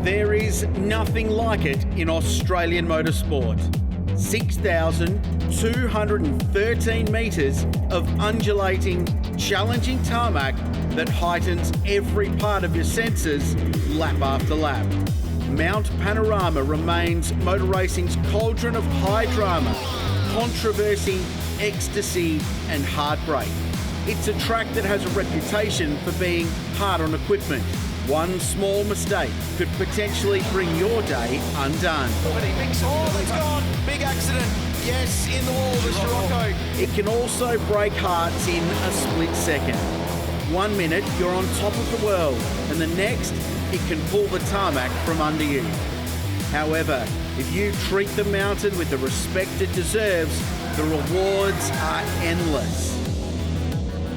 There is nothing like it in Australian motorsport. 6,213 metres of undulating, challenging tarmac that heightens every part of your senses lap after lap. Mount Panorama remains motor racing's cauldron of high drama, controversy, ecstasy and heartbreak. It's a track that has a reputation for being hard on equipment. One small mistake could potentially bring your day undone. Oh, it's gone. Big accident. Yes, in the wall, the Scirocco. It can also break hearts in a split second. 1 minute, you're on top of the world, and the next, it can pull the tarmac from under you. However, if you treat the mountain with the respect it deserves, the rewards are endless.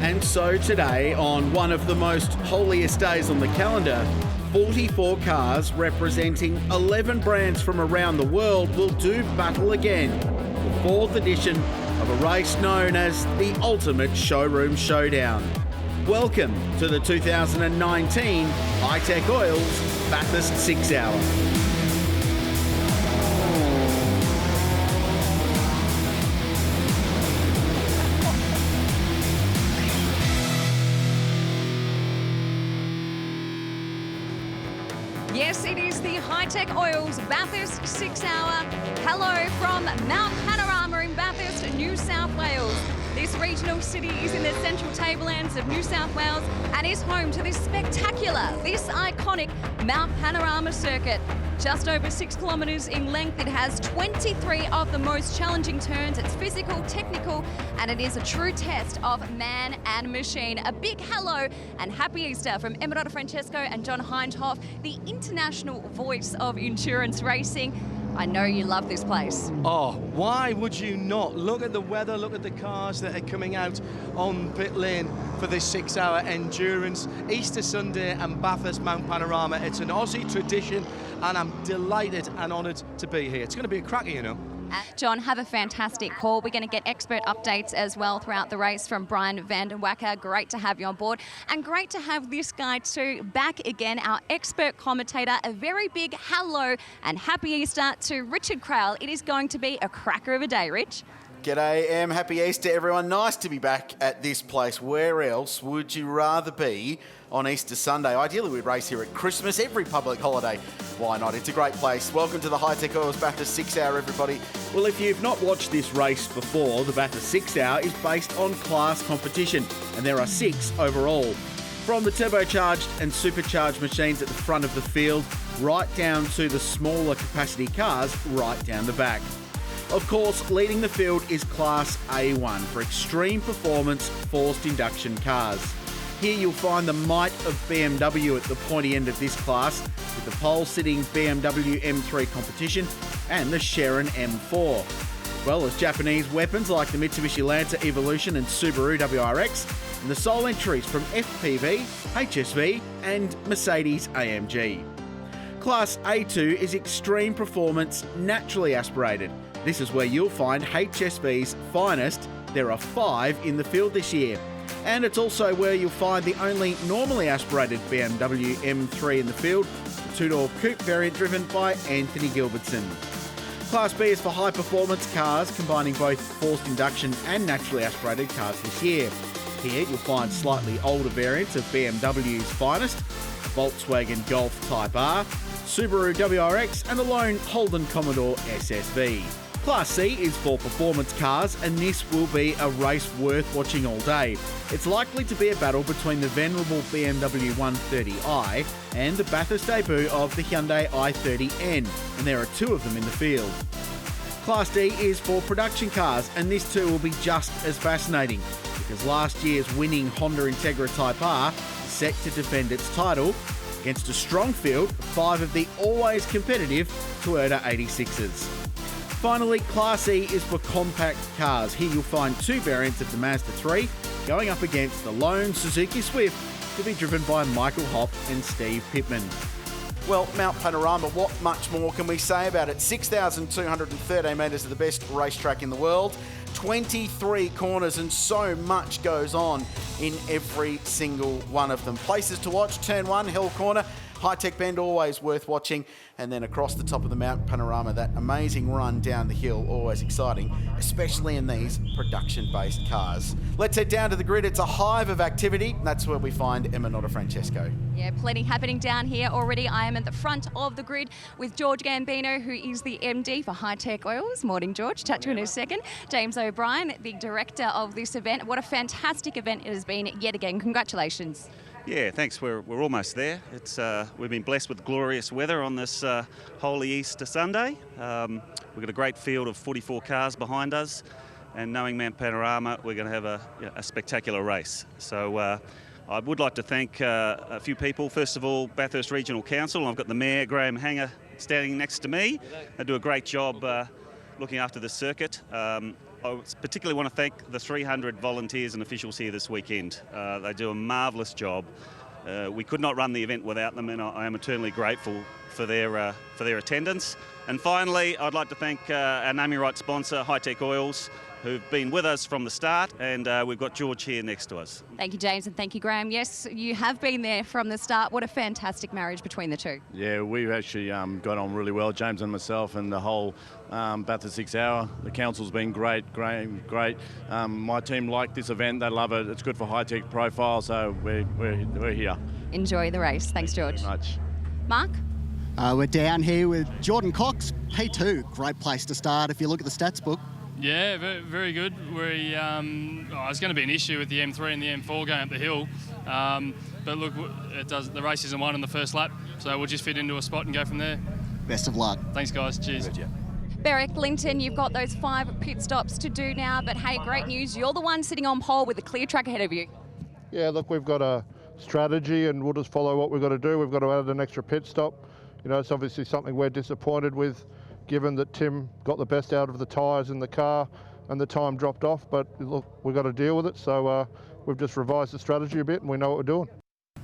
And so today, on one of the most holiest days on the calendar, 44 cars representing 11 brands from around the world will do battle again. The fourth edition of a race known as the Ultimate Showroom Showdown. Welcome to the 2019 Hi-Tec Oils Bathurst 6 Hour. Yes, it is the Hi-Tec Oils Bathurst 6 Hour. Hello from Mount Panorama in Bathurst, New South Wales. This regional city is in the central tablelands of New South Wales and is home to this spectacular, this iconic Mount Panorama circuit. Just over 6 kilometres in length, it has 23 of the most challenging turns. It's physical, technical, and it is a true test of man and machine. A big hello and happy Easter from Emma Francesco and John Hindhoff, the international voice of endurance racing. I know you love this place. Oh, why would you not? Look at the weather, look at the cars that are coming out on pit lane for this 6 hour endurance. Easter Sunday and Bathurst Mount Panorama. It's an Aussie tradition and I'm delighted and honoured to be here. It's going to be a cracker, you know. John, have a fantastic call. We're going to get expert updates as well throughout the race from Brian van der Wacker. Great to have you on board. And great to have this guy too back again, our expert commentator. A very big hello and happy Easter to Richard Craill. It is going to be a cracker of a day, Rich. G'day, Em. Happy Easter, everyone. Nice to be back at this place. Where else would you rather be on Easter Sunday? Ideally, we'd race here at Christmas, every public holiday. Why not? It's a great place. Welcome to the Hi-Tec Oils Bathurst 6 Hour, everybody. Well, if you've not watched this race before, the Bathurst 6 Hour is based on class competition, and there are 6 overall. From the turbocharged and supercharged machines at the front of the field, right down to the smaller capacity cars right down the back. Of course, leading the field is Class A1 for extreme performance forced induction cars. Here you'll find the might of BMW at the pointy end of this class, with the pole-sitting BMW M3 Competition and the Sharon M4. As well as Japanese weapons like the Mitsubishi Lancer Evolution and Subaru WRX, and the sole entries from FPV, HSV and Mercedes AMG. Class A2 is extreme performance naturally aspirated. This is where you'll find HSV's finest. There are 5 in the field this year. And it's also where you'll find the only normally aspirated BMW M3 in the field, the 2-door coupe variant driven by Anthony Gilbertson. Class B is for high performance cars, combining both forced induction and naturally aspirated cars this year. Here you'll find slightly older variants of BMW's finest, the Volkswagen Golf Type R, Subaru WRX and the lone Holden Commodore SSV. Class C is for performance cars, and this will be a race worth watching all day. It's likely to be a battle between the venerable BMW 130i and the Bathurst debut of the Hyundai i30N, and there are 2 of them in the field. Class D is for production cars, and this too will be just as fascinating, because last year's winning Honda Integra Type R is set to defend its title against a strong field of 5 of the always competitive Toyota 86s. Finally, Class E is for compact cars. Here you'll find 2 variants of the Mazda 3 going up against the lone Suzuki Swift to be driven by Michael Hopp and Steve Pittman. Well, Mount Panorama, what much more can we say about it? 6,213 metres of the best racetrack in the world, 23 corners, and so much goes on in every single one of them. Places to watch: Turn 1, Hill Corner, Hi-Tec Bend, always worth watching. And then across the top of the Mount Panorama, that amazing run down the hill, always exciting, especially in these production-based cars. Let's head down to the grid. It's a hive of activity. That's where we find Emma Francesco. Yeah, plenty happening down here already. I am at the front of the grid with George Gambino, who is the MD for Hi-Tec Oils. Morning, George. Chat to you in a second. James O'Brien, the director of this event. What a fantastic event it has been yet again. Congratulations. Yeah, thanks. We're almost there. We've been blessed with glorious weather on this holy Easter Sunday. We've got a great field of 44 cars behind us, and knowing Mount Panorama, we're going to have a spectacular race. So I would like to thank a few people. First of all, Bathurst Regional Council. I've got the Mayor, Graham Hanger, standing next to me. They do a great job looking after the circuit. I particularly want to thank the 300 volunteers and officials here this weekend. They do a marvellous job. We could not run the event without them, and I am eternally grateful for their attendance. And finally, I'd like to thank our naming right sponsor, Hi-Tec Oils, who've been with us from the start, and we've got George here next to us. Thank you, James, and thank you, Graham. Yes, you have been there from the start. What a fantastic marriage between the two. Yeah, we've actually got on really well, James and myself, and the whole Bathurst 6 Hour. The council's been great, Graham, great. My team like this event, they love it. It's good for Hi-Tec profile, so we're here. Enjoy the race. Thanks, George. Very much. Mark? We're down here with Jordan Cox, P2. Great place to start if you look at the stats book. Yeah, very good. It's going to be an issue with the M3 and the M4 going up the hill. But look, the race isn't won in the first lap, so we'll just fit into a spot and go from there. Best of luck. Thanks, guys. Cheers. Berwick, Linton, you've got those 5 pit stops to do now, but hey, great news. You're the one sitting on pole with a clear track ahead of you. Yeah, look, we've got a strategy and we'll just follow what we've got to do. We've got to add an extra pit stop. You know, it's obviously something we're disappointed with, given that Tim got the best out of the tyres in the car and the time dropped off, but look, we've got to deal with it. So we've just revised the strategy a bit and we know what we're doing.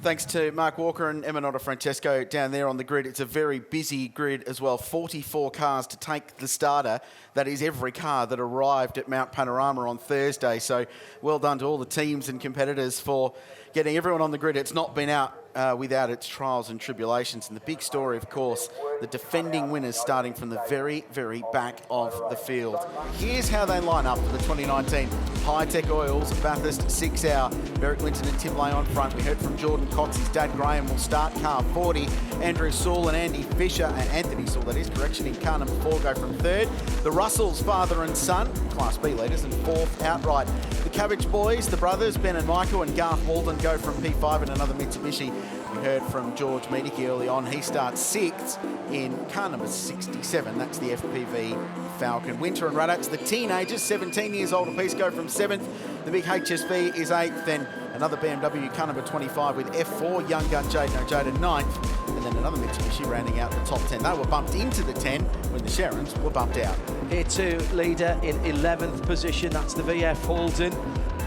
Thanks to Mark Walker and Emma Francesco down there on the grid. It's a very busy grid as well. 44 cars to take the starter. That is every car that arrived at Mount Panorama on Thursday. So well done to all the teams and competitors for getting everyone on the grid. It's not been out without its trials and tribulations. And the big story, of course, the defending winners starting from the very, very back of the field. Here's how they line up for the 2019 Hi-Tec Oils Bathurst 6 Hour. Berwick Linton and Tim Lay on front. We heard from Jordan Cox. His dad, Graham, will start car 40. Andrew Saul and Andy Fisher, and Anthony Saul, that is, correction, in car number 4 go from 3rd. The Russells, father and son, Class B leaders, and 4th outright. The Cabbage Boys, the brothers, Ben and Michael, and Garth Walden go from P5 in another Mitsubishi. We heard from George Medici early on. He starts 6th in car number 67. That's the FPV Falcon. Winter and Raddocks, the teenagers, 17 years old apiece, go from 7th. The big HSV is 8th. Then another BMW car number 25 with F4, Young Gun Jaden O'Jaden 9th. And then another Mitsubishi rounding out the top 10. They were bumped into the 10 when the Sharons were bumped out. Here to leader in 11th position. That's the VF Holden.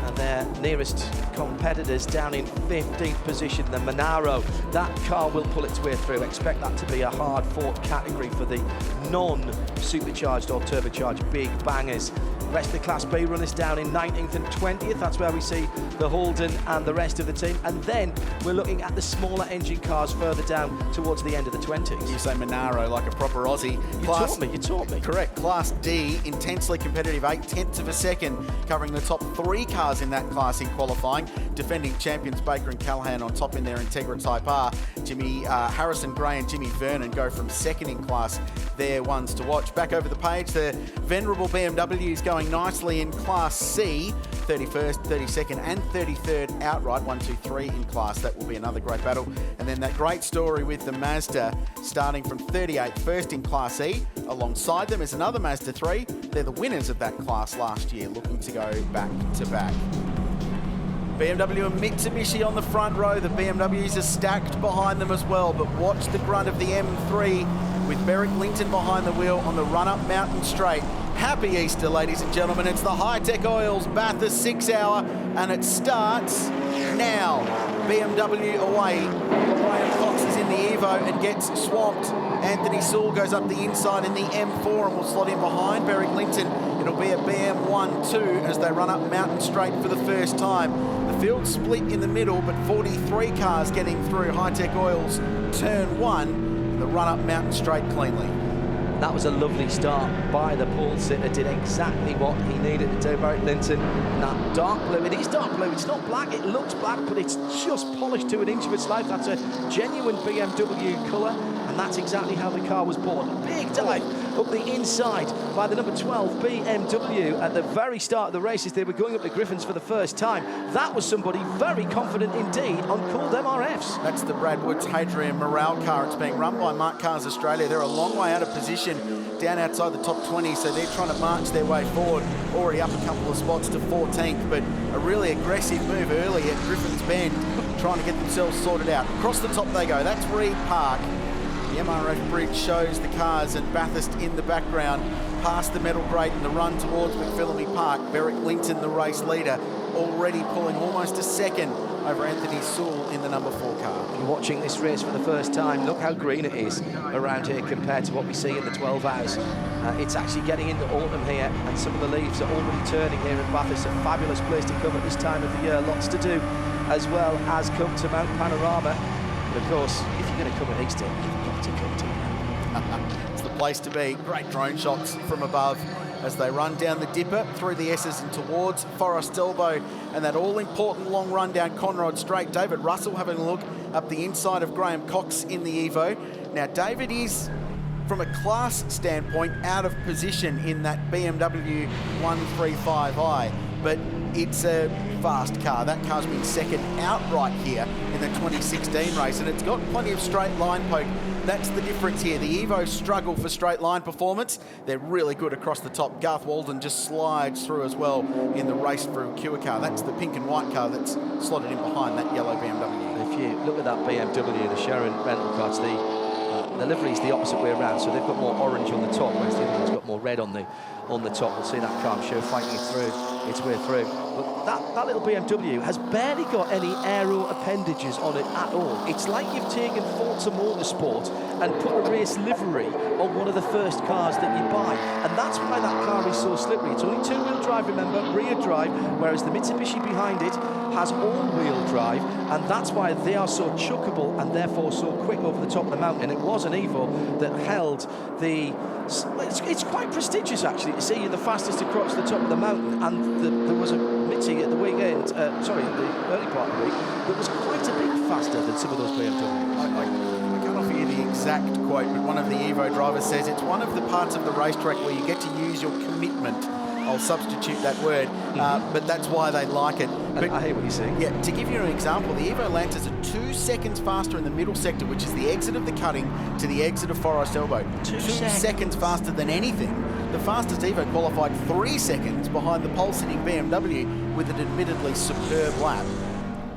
And their nearest competitors down in 15th position, the Monaro. That car will pull its way through. Expect that to be a hard-fought category for the non-supercharged or turbocharged big bangers. The rest of the Class B runners down in 19th and 20th. That's where we see the Holden and the rest of the team. And then we're looking at the smaller engine cars further down towards the end of the 20s. You say Monaro like a proper Aussie. You taught me. Correct. Class D, intensely competitive, 8/10 of a second, covering the top 3 cars in that class in qualifying. Defending champions Baker and Callahan on top in their Integra Type R. Harrison Gray and Jimmy Vernon go from 2nd in class. They're ones to watch. Back over the page, the venerable BMWs going nicely in Class C, 31st, 32nd and 33rd outright, 1, 2, 3 in class. That will be another great battle. And then that great story with the Mazda starting from 38th, 1st in Class E. Alongside them is another Mazda 3. They're the winners of that class last year, looking to go back to back. BMW and Mitsubishi on the front row. The BMWs are stacked behind them as well, but watch the grunt of the M3 with Berwick Linton behind the wheel on the run-up Mountain Straight. Happy Easter, ladies and gentlemen. It's the Hi-Tec Oils Bathurst 6 Hour, and it starts now. BMW away. Graham Cox is in the Evo and gets swamped. Anthony Saul goes up the inside in the M4 and will slot in behind Berwick Linton. It'll be a BM1-2 as they run up Mountain Straight for the first time. The Field split in the middle, but 43 cars getting through Hi-Tec Oils turn 1. The run up Mountain Straight cleanly. That was a lovely start by the pole sitter, did exactly what he needed to do. Barrett Linton, and that dark blue, it is dark blue, it's not black, it looks black, but it's just polished to an inch of its life. That's a genuine BMW colour, and that's exactly how the car was born. Big dive up the inside by the number 12 BMW at the very start of the races. They were going up to Griffins for the first time. That was somebody very confident indeed on cooled MRFs. That's the Brad Woods Hadrian Morale car. It's being run by Mark Cars Australia. They're a long way out of position down outside the top 20, so they're trying to march their way forward. Already up a couple of spots to 14th, but a really aggressive move early at Griffin's Bend, trying to get themselves sorted out. Across the top they go. That's Reed Park. The MRF bridge shows the cars, and Bathurst in the background past the metal grate and the run towards McPhillamy Park. Barrett Linton, the race leader, already pulling almost a second over Anthony Sewell in the number 4 car. If you're watching this race for the first time, look how green it is around here compared to what we see in the 12 hours. It's actually getting into autumn here, and some of the leaves are already turning here in Bathurst. A fabulous place to come at this time of the year. Lots to do, as well as come to Mount Panorama. But of course, if you're going to come at Easter, you've got to come to It's the place to be. Great drone shots from above as they run down the dipper through the S's and towards Forest Elbow, and that all-important long run down Conrod Straight. David Russell having a look up the inside of Graham Cox in the Evo. Now, David is, from a class standpoint, out of position in that BMW 135i, but it's a fast car. That car's been second outright here in the 2016 race, and it's got plenty of straight line poke. That's the difference here. The Evos struggle for straight line performance. They're really good across the top. Garth Walden just slides through as well in the race through Cure car. That's the pink and white car that's slotted in behind that yellow BMW. If you look at that BMW, the showroom rental cards, the livery is the opposite way around, so they've got more orange on the top, whereas the other one's got more red on the top. We'll see that car, I'm sure, fighting its way through. But that little BMW has barely got any aero appendages on it at all. It's like you've taken Forza Motorsport and put a race livery on one of the first cars that you buy, and that's why that car is so slippery. It's only two-wheel drive, remember, rear drive, whereas the Mitsubishi behind it has all-wheel drive, and that's why they are so chuckable and therefore so quick over the top of the mountain. It was an Evo that held the... It's quite prestigious, actually, to see you the fastest across the top of the mountain, and there was a Mitty at the weekend, the early part of the week, that was quite a bit faster than some of those BMWs. I can't offer you the exact quote, but one of the Evo drivers says it's one of the parts of the racetrack where you get to use your commitment. I'll substitute that word, but that's why they like it. But, I hear what you're saying. Yeah, to give you an example, the Evo Lancers are 2 seconds faster in the middle sector, which is the exit of the cutting to the exit of Forest Elbow. 2 seconds faster than anything. The fastest Evo qualified 3 seconds behind the pole-sitting BMW with an admittedly superb lap.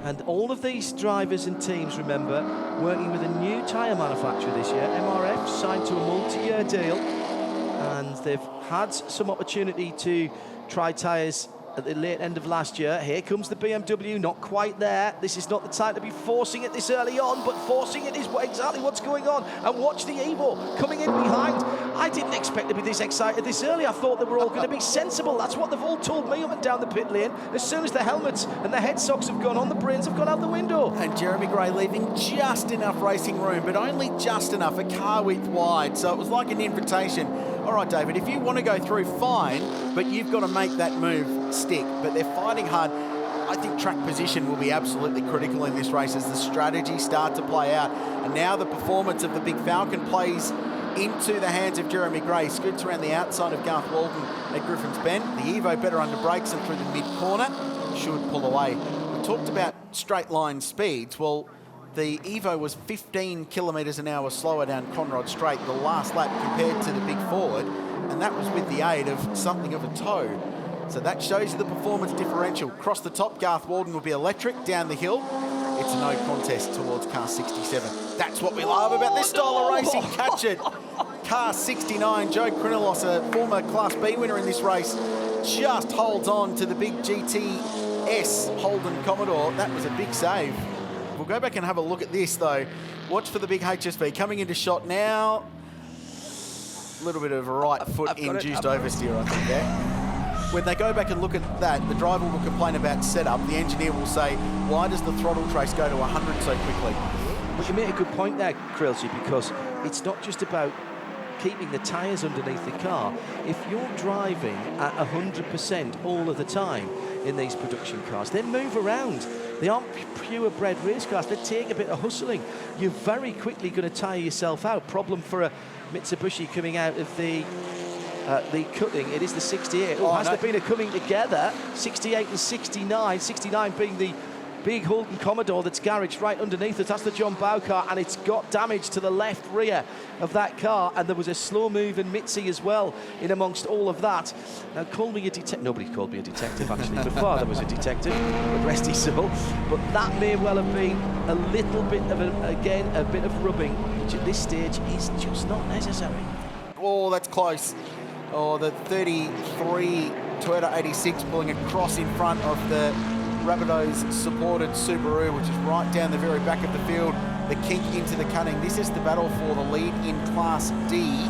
And all of these drivers and teams, remember, working with a new tyre manufacturer this year. MRF signed to a multi-year deal, and they've had some opportunity to try tyres at the late end of last year. Here comes the BMW, not quite there. This is not the time to be forcing it this early on, but forcing it is exactly what's going on. And watch the Evo coming in behind. I didn't expect to be this excited this early. I thought they were all going to be sensible. That's what they've all told me up and down the pit lane. As soon as the helmets and the head socks have gone on, the brains have gone out the window. And Jeremy Gray leaving just enough racing room, but only just enough, a car width wide. So it was like an invitation. All right, David, if you want to go through, fine, but you've got to make that move stick. But they're fighting hard. I think track position will be absolutely critical in this race as the strategies start to play out. And now the performance of the Big Falcon plays into the hands of Jeremy Gray. Scoots around the outside of Garth Walden at Griffin's Bend. The Evo better under brakes and through the mid-corner. Should pull away. We talked about straight line speeds. Well, the Evo was 15 kilometres an hour slower down Conrod Straight the last lap compared to the Big Ford, and that was with the aid of something of a tow. So that shows you the performance differential. Across the top, Garth Walden will be electric. Down the hill, it's a no contest towards car 67. That's what we love about this style of racing. Catch it. Car 69, Joe Krinilos, a former Class B winner in this race, just holds on to the big GTS Holden Commodore. That was a big save. We'll go back and have a look at this, though. Watch for the big HSV coming into shot now. A little bit of a right foot induced oversteer, I think, there. when they go back and look at that, the driver will complain about setup. The engineer will say, why does the throttle trace go to 100 so quickly? But you make a good point there, Krilsey, because it's not just about keeping the tyres underneath the car. If you're driving at 100% all of the time in these production cars, they move around. They aren't purebred race cars. They take a bit of hustling. You're very quickly going to tire yourself out. Problem for a Mitsubishi coming out of the cutting. It is the 68. Has there been a coming together? 68 and 69. 69 being the big Holden Commodore that's garaged right underneath us. That's the John Bow car, and it's got damage to the left rear of that car, and there was a slow-moving Mitzi as well in amongst all of that. Now, call me a detective. Nobody called me a detective, actually. My father was a detective, but rest his soul. But that may well have been a little bit of, a bit of rubbing, which at this stage is just not necessary. Oh, that's close. Oh, the 33 Toyota 86 pulling across in front of the Rabbitohs supported Subaru, which is right down the very back of the field. The kink into the cutting. This is the battle for the lead in Class D.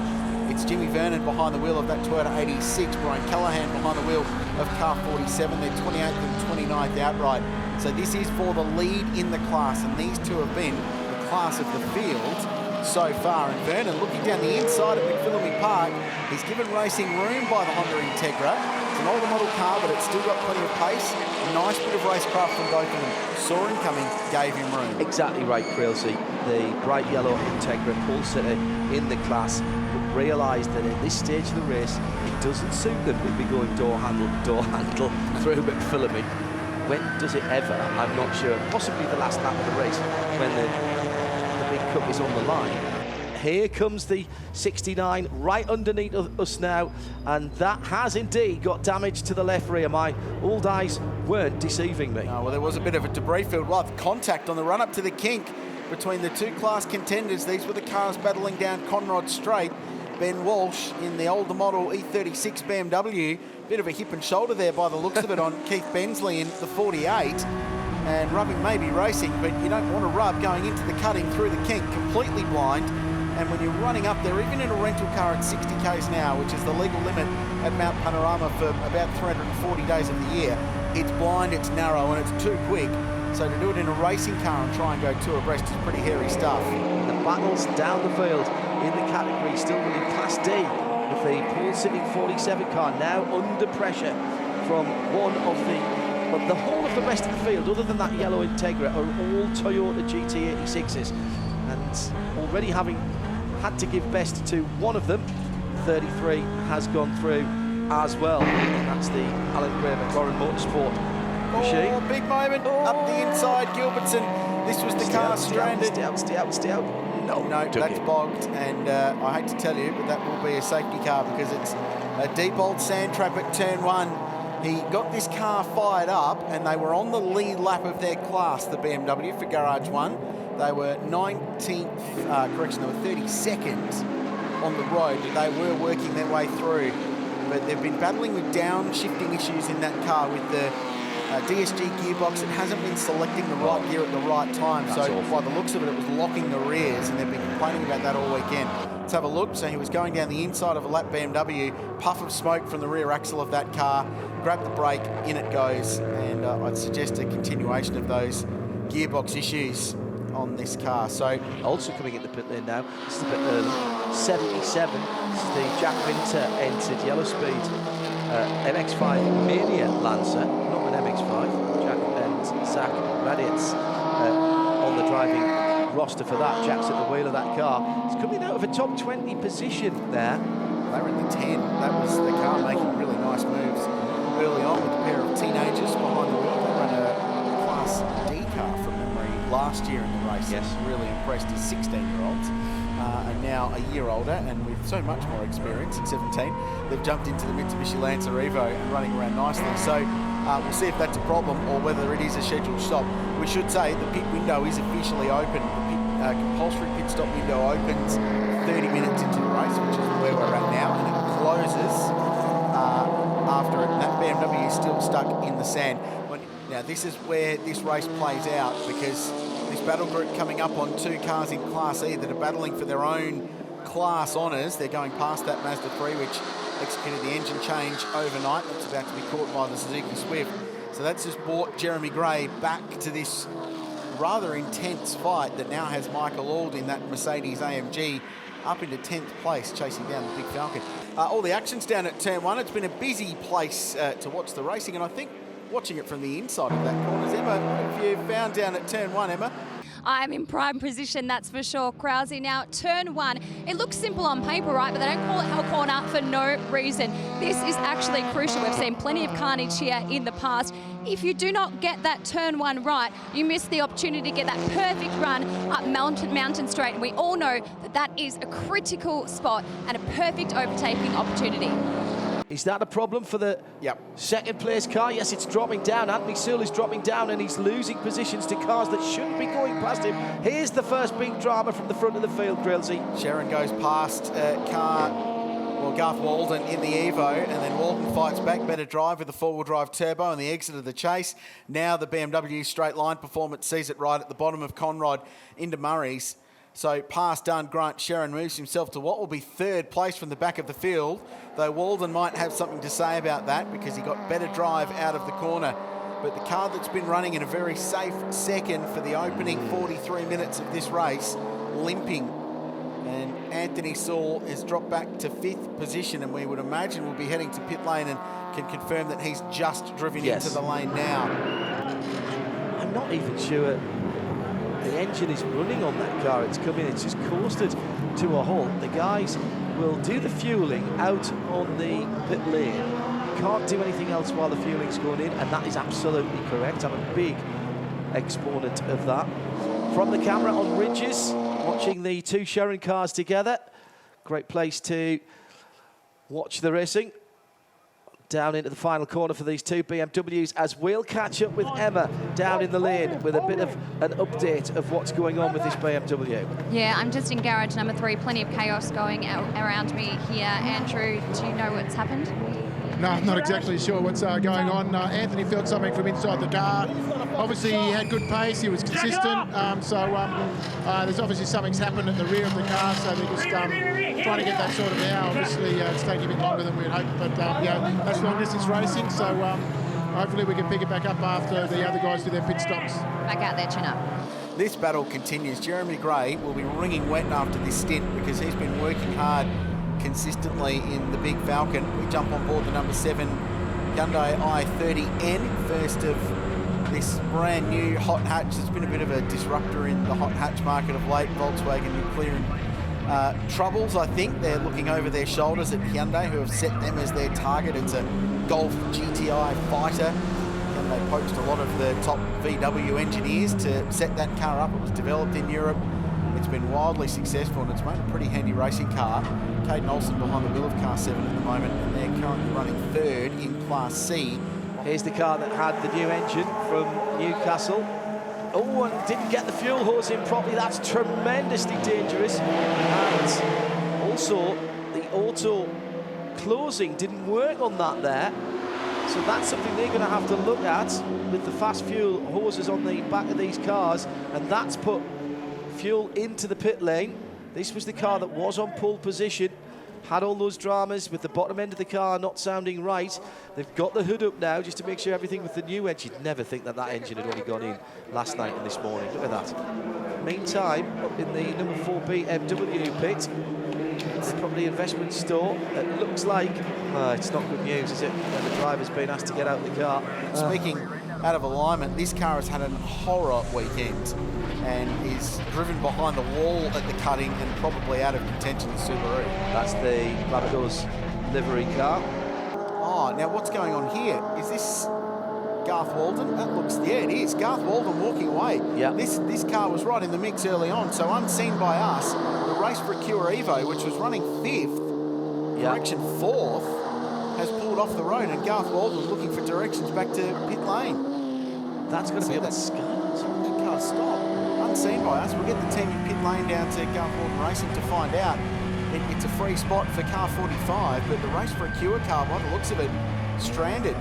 It's Jimmy Vernon behind the wheel of that Toyota 86, Brian Callahan behind the wheel of car 47. They're 28th and 29th outright. So this is for the lead in the class, and these two have been the class of the field so far. And Vernon looking down the inside of McPhillamy Park. He's given racing room by the Honda Integra. It's an older model car, but it's still got plenty of pace. A nice bit of racecraft from both of them. Saw him coming, gave him room. Exactly right, Krilsey. The bright yellow Integra pole sitter in the class, but realised that at this stage of the race, it doesn't suit them to be going door handle through McPhillamy. When does it ever? I'm not sure. Possibly the last lap of the race, when the big cup is on the line. Here comes the 69 right underneath us now, and that has indeed got damage to the left rear. My old eyes weren't deceiving me. No, well, there was a bit of a debris field. Well, contact on the run up to the kink between the two class contenders. These were the cars battling down Conrod Straight. Ben Walsh in the older model E36 BMW. Bit of a hip and shoulder there by the looks of it on Keith Bensley in the 48. And rubbing may be racing, but you don't want to rub going into the cutting through the kink, completely blind. And when you're running up there, even in a rental car at 60 k's an hour, which is the legal limit at Mount Panorama for about 340 days of the year, it's blind, it's narrow, and it's too quick. So to do it in a racing car and try and go two abreast is pretty hairy stuff. The battles down the field in the category, still in Class D, with the pole-sitting 47 car now under pressure from one of the whole of the rest of the field, other than that yellow Integra, are all Toyota GT86s. And already having had to give best to one of them, 33 has gone through as well. And that's the Alan Gray McLaren Motorsport machine. Oh, big moment up the inside, Gilbertson. This was the car stranded. Stay out. No, that's bogged, and I hate to tell you, but that will be a safety car because it's a deep old sand trap at turn one. He got this car fired up, and they were on the lead lap of their class, the BMW, for Garage 1. They were 19th, they were 32nd on the road, but they were working their way through. But they've been battling with downshifting issues in that car with the DSG gearbox. It hasn't been selecting the right gear at the right time. That's so awful. By the looks of it, it was locking the rears, and they've been complaining about that all weekend. Let's have a look. So he was going down the inside of a lap BMW, puff of smoke from the rear axle of that car, grab the brake, in it goes, and I'd suggest a continuation of those gearbox issues on this car. So also coming in the pit lane now, this is a bit early, 77, this is the Jack Winter entered yellow speed MX-5 Mania Lancer, not an MX-5, Jack and Zach Raditz on the driving roster for that. Jack's at the wheel of that car. He's coming out of a top 20 position there. They were in the 10. That was the car making really nice moves early on with a pair of teenagers behind the wheel. They ran a Class D car from memory last year in the race. Yes. Really impressed as 16-year-olds. And now a year older and with so much more experience at 17, they've jumped into the Mitsubishi Lancer Evo and running around nicely. So we'll see if that's a problem or whether it is a scheduled stop. We should say the pit window is officially open. The compulsory pit stop window opens 30 minutes into the race, which is where we're at now, and it closes after it. And that BMW is still stuck in the sand. Now this is where this race plays out, because this battle group coming up on two cars in Class E that are battling for their own class honours. They're going past that Mazda 3, which executed the engine change overnight. That's about to be caught by the Suzuki Swift. So that's just brought Jeremy Gray back to this rather intense fight that now has Michael Auld in that Mercedes AMG up into 10th place, chasing down the Big Falcon. All the action's down at turn 1. It's been a busy place to watch the racing, and I think watching it from the inside of that corner, Emma, what have you found down at turn 1, Emma? I'm in prime position, that's for sure, Krause. Now, turn 1, it looks simple on paper, right? But they don't call it Hell Corner for no reason. This is actually crucial. We've seen plenty of carnage here in the past. If you do not get that turn 1 right, you miss the opportunity to get that perfect run up Mountain Straight. And we all know that that is a critical spot and a perfect overtaking opportunity. Is that a problem for the second place car? Yes, it's dropping down. Anthony Searle is dropping down and he's losing positions to cars that shouldn't be going past him. Here's the first big drama from the front of the field, Grillsy. Sharon goes past Garth Walden in the Evo, and then Walden fights back. Better drive with the four-wheel drive turbo on the exit of the chase. Now the BMW straight line performance sees it right at the bottom of Conrod into Murray's. So pass done, Grant Sharon moves himself to what will be third place from the back of the field, though Walden might have something to say about that because he got better drive out of the corner. But the car that's been running in a very safe second for the opening 43 minutes of this race, limping. And Anthony Searle has dropped back to 5th position, and we would imagine will be heading to pit lane and can confirm that he's just driven into the lane now. I'm not even sure the engine is running on that car. It's come in, it's just coasted to a halt. The guys will do the fueling out on the pit lane. Can't do anything else while the fueling's going in, and that is absolutely correct. I'm a big exponent of that. From the camera on Ridges, watching the two Sharon cars together. Great place to watch the racing. Down into the final corner for these two BMWs, as we'll catch up with Emma down in the lane with a bit of an update of what's going on with this BMW. Yeah, I'm just in garage number 3. Plenty of chaos going around me here. Andrew, do you know what's happened? No, I'm not exactly sure what's going on. Anthony felt something from inside the car. Obviously, he had good pace. He was consistent. There's obviously something's happened at the rear of the car, so they're just trying to get that sorted out. Obviously, it's taking a bit longer than we'd hoped, but that's long-distance racing, so hopefully we can pick it back up after the other guys do their pit stops. Back out there, chin up. This battle continues. Jeremy Gray will be wringing wet after this stint because he's been working hard consistently in the Big Falcon. We jump on board the number 7 Hyundai i30N, first of this brand new hot hatch. There's been a bit of a disruptor in the hot hatch market of late. Volkswagen clearing troubles, I think. They're looking over their shoulders at Hyundai, who have set them as their target. It's a Golf GTI fighter, and they poached a lot of the top VW engineers to set that car up. It was developed in Europe. It's been wildly successful, and it's made a pretty handy racing car. Caden Olsen behind the wheel of car 7 at the moment, and they're currently running 3rd in Class C. Here's the car that had the new engine from Newcastle. Oh, and didn't get the fuel hose in properly. That's tremendously dangerous. And also, the auto closing didn't work on that there. So that's something they're going to have to look at with the fast fuel hoses on the back of these cars, and that's put fuel into the pit lane. This was the car that was on pole position, had all those dramas with the bottom end of the car not sounding right. They've got the hood up now just to make sure everything with the new engine. You'd never think that that engine had only gone in last night and this morning. Look at that. Meantime, up in the number 4 BMW pit, it's the property investment store. It looks like it's not good news, is it? The driver's been asked to get out of the car. Speaking out of alignment, this car has had a horror weekend and is driven behind the wall at the cutting and probably out of contention the Subaru. That's the Labrador's livery car. Oh, now what's going on here? Is this Garth Walden? That looks, yeah, it is. Garth Walden walking away. Yeah. This car was right in the mix early on, so unseen by us, the Race for a Cure Evo, which was running 5th, correction 4th, has pulled off the road, and Garth Walden looking for directions back to pit lane. That's going to be that car stop. Unseen by us. We'll get the team in pit lane down to Garth Walden Racing to find out. It's a free spot for car 45, but the Race for a Cure car, by the looks of it, stranded.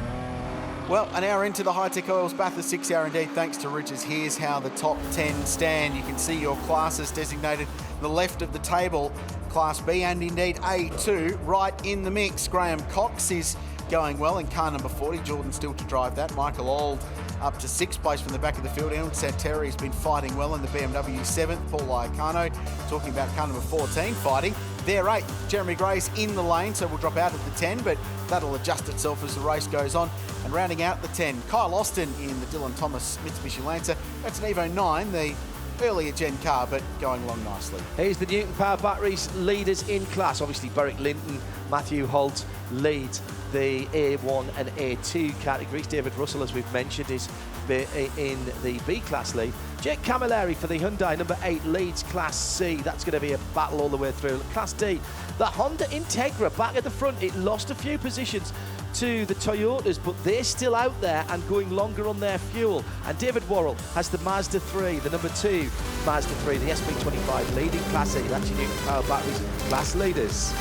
Well, an hour into the Hi-Tec Oils Bathurst 6 hour indeed, thanks to Ridges. Here's how the top 10 stand. You can see your classes designated the left of the table. Class B and indeed A2 right in the mix. Graham Cox is going well in car number 40. Jordan still to drive that. Michael Auld up to 6th place from the back of the field. Aaron Santeri has been fighting well in the BMW 7th. Paul Iacano talking about car number 14 fighting. They're 8th. Jeremy Gray's in the lane, so we'll drop out at the 10, but that'll adjust itself as the race goes on. And rounding out the 10, Kyle Austin in the Dylan Thomas Mitsubishi Lancer. That's an Evo 9, the earlier gen car, but going along nicely. Here's the Newton Power Batteries leaders in class. Obviously, Beric Linton, Matthew Holt lead the A1 and A2 categories. David Russell, as we've mentioned, is in the B class lead. Jake Camilleri for the Hyundai number 8 leads Class C. That's going to be a battle all the way through. Class D, the Honda Integra back at the front. It lost a few positions to the Toyotas, but they're still out there and going longer on their fuel. And David Worrell has the Mazda 3, the number 2 Mazda 3, the SP25 leading Class E. That's your Newton Power Batteries class leaders.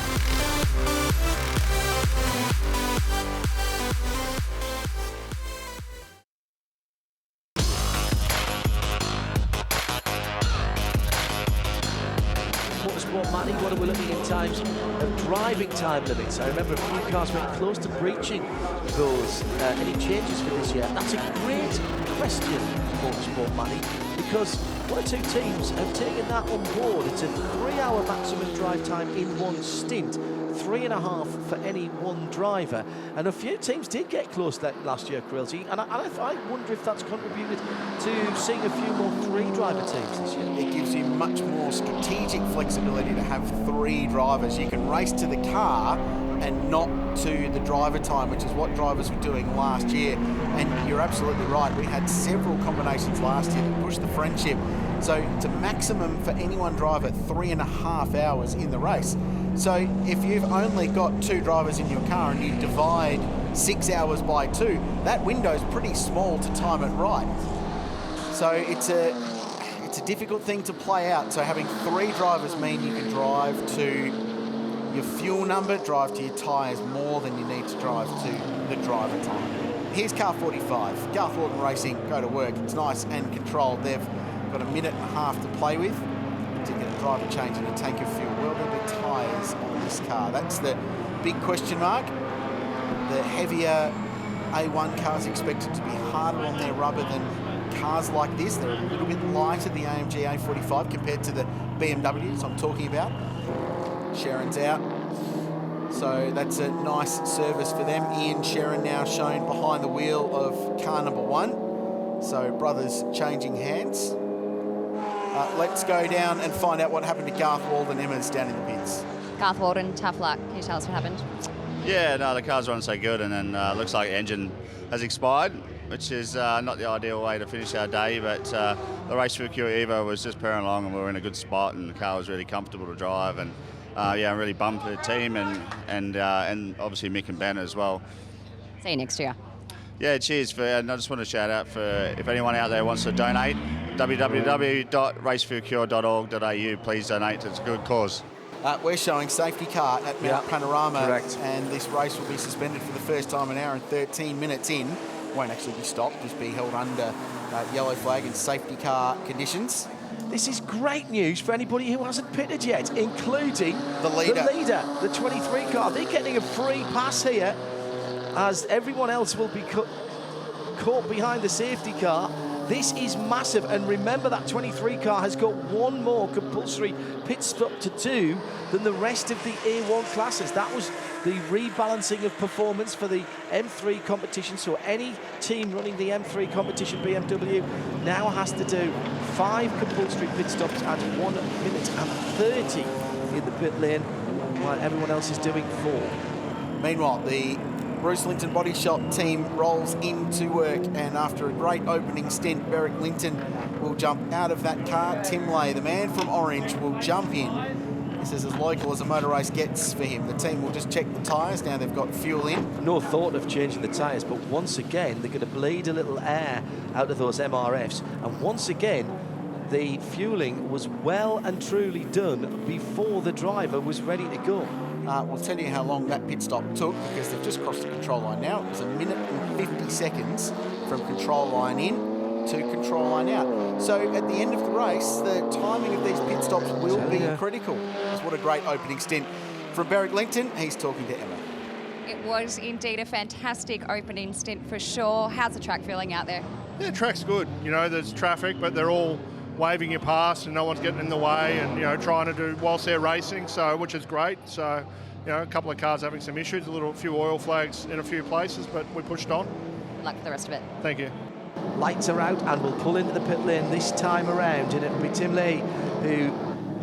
Matty, what are we looking in terms of driving time limits? I remember a few cars went close to breaching those. Any changes for this year? That's a great question, Motorsport Matty, because one or two teams have taken that on board. It's a 3-hour maximum drive time in one stint, 3.5 for any one driver, and a few teams did get close that last year, Quilty, and I wonder if that's contributed to seeing a few more 3-driver teams this year. It gives you much more strategic flexibility to have 3 drivers. You can race to the car and not to the driver time, which is what drivers were doing last year. And you're absolutely right, we had several combinations last year that pushed the friendship. So to maximum for any one driver, 3.5 hours in the race. So if you've only got 2 drivers in your car and you divide 6 hours by 2, that window's pretty small to time it right. So it's a difficult thing to play out. So having 3 drivers mean you can drive to your fuel number, drive to your tyres more than you need to drive to the driver time. Here's car 45, Garth Lawton Racing, go to work. It's nice and controlled. They've got 1.5 minutes to play with to get a driver change and a tank of fuel. Will there be tyres on this car? That's the big question mark. The heavier A1 cars expected to be harder on their rubber than cars like this. They're a little bit lighter, the AMG A45, compared to the BMWs I'm talking about. Sharon's out. So that's a nice service for them. Ian Sharon now shown behind the wheel of car number 1. So brothers changing hands. Let's go down and find out what happened to Garth Walden Emmers down in the pits. Garth Walden, tough luck. Can you tell us what happened? Yeah, no, the car's running so good, and then looks like the engine has expired, which is not the ideal way to finish our day, but the Race for Cure Evo was just powering along and we were in a good spot and the car was really comfortable to drive, and yeah, I'm really bummed for the team and obviously Mick and Ben as well. See you next year. Yeah, cheers. And I just want to shout out for if anyone out there wants to donate, www.raceforcure.org.au. Please donate. It's a good cause. We're showing safety car at Mount Panorama. Correct. And this race will be suspended for the first time an hour and 13 minutes in. Won't actually be stopped, just be held under yellow flag and safety car conditions. This is great news for anybody who hasn't pitted yet, including the leader, the 23 car. They're getting a free pass here, as everyone else will be caught behind the safety car. This is massive, and remember that 23 car has got one more compulsory pit stop to do than the rest of the A1 classes. That was the rebalancing of performance for the M3 competition, so any team running the M3 competition, BMW, now has to do 5 compulsory pit stops at 1 minute and 30 in the pit lane, while everyone else is doing 4. Meanwhile, the Bruce Linton Body Shop team rolls into work, and after a great opening stint, Beric Linton will jump out of that car. Tim Lay, the man from Orange, will jump in. This is as local as a motor race gets for him. The team will just check the tyres. Now they've got fuel in. No thought of changing the tyres, but once again, they're going to bleed a little air out of those MRFs. And once again, the fueling was well and truly done before the driver was ready to go. We'll tell you how long that pit stop took because they've just crossed the control line now. It was 1 minute and 50 seconds from control line in to control line out. So at the end of the race, the timing of these pit stops will be critical. What a great opening stint. From Berwick Langton, he's talking to Emma. It was indeed a fantastic opening stint for sure. How's the track feeling out there? Yeah, track's good. You know, there's traffic, but they're all waving you past and no one's getting in the way and, you know, trying to do whilst they're racing, so which is great. So, you know, a couple of cars having some issues, a few oil flags in a few places, but we pushed on. Luck for the rest of it. Thank you. Lights are out and we'll pull into the pit lane this time around, and it'll be Tim Lee who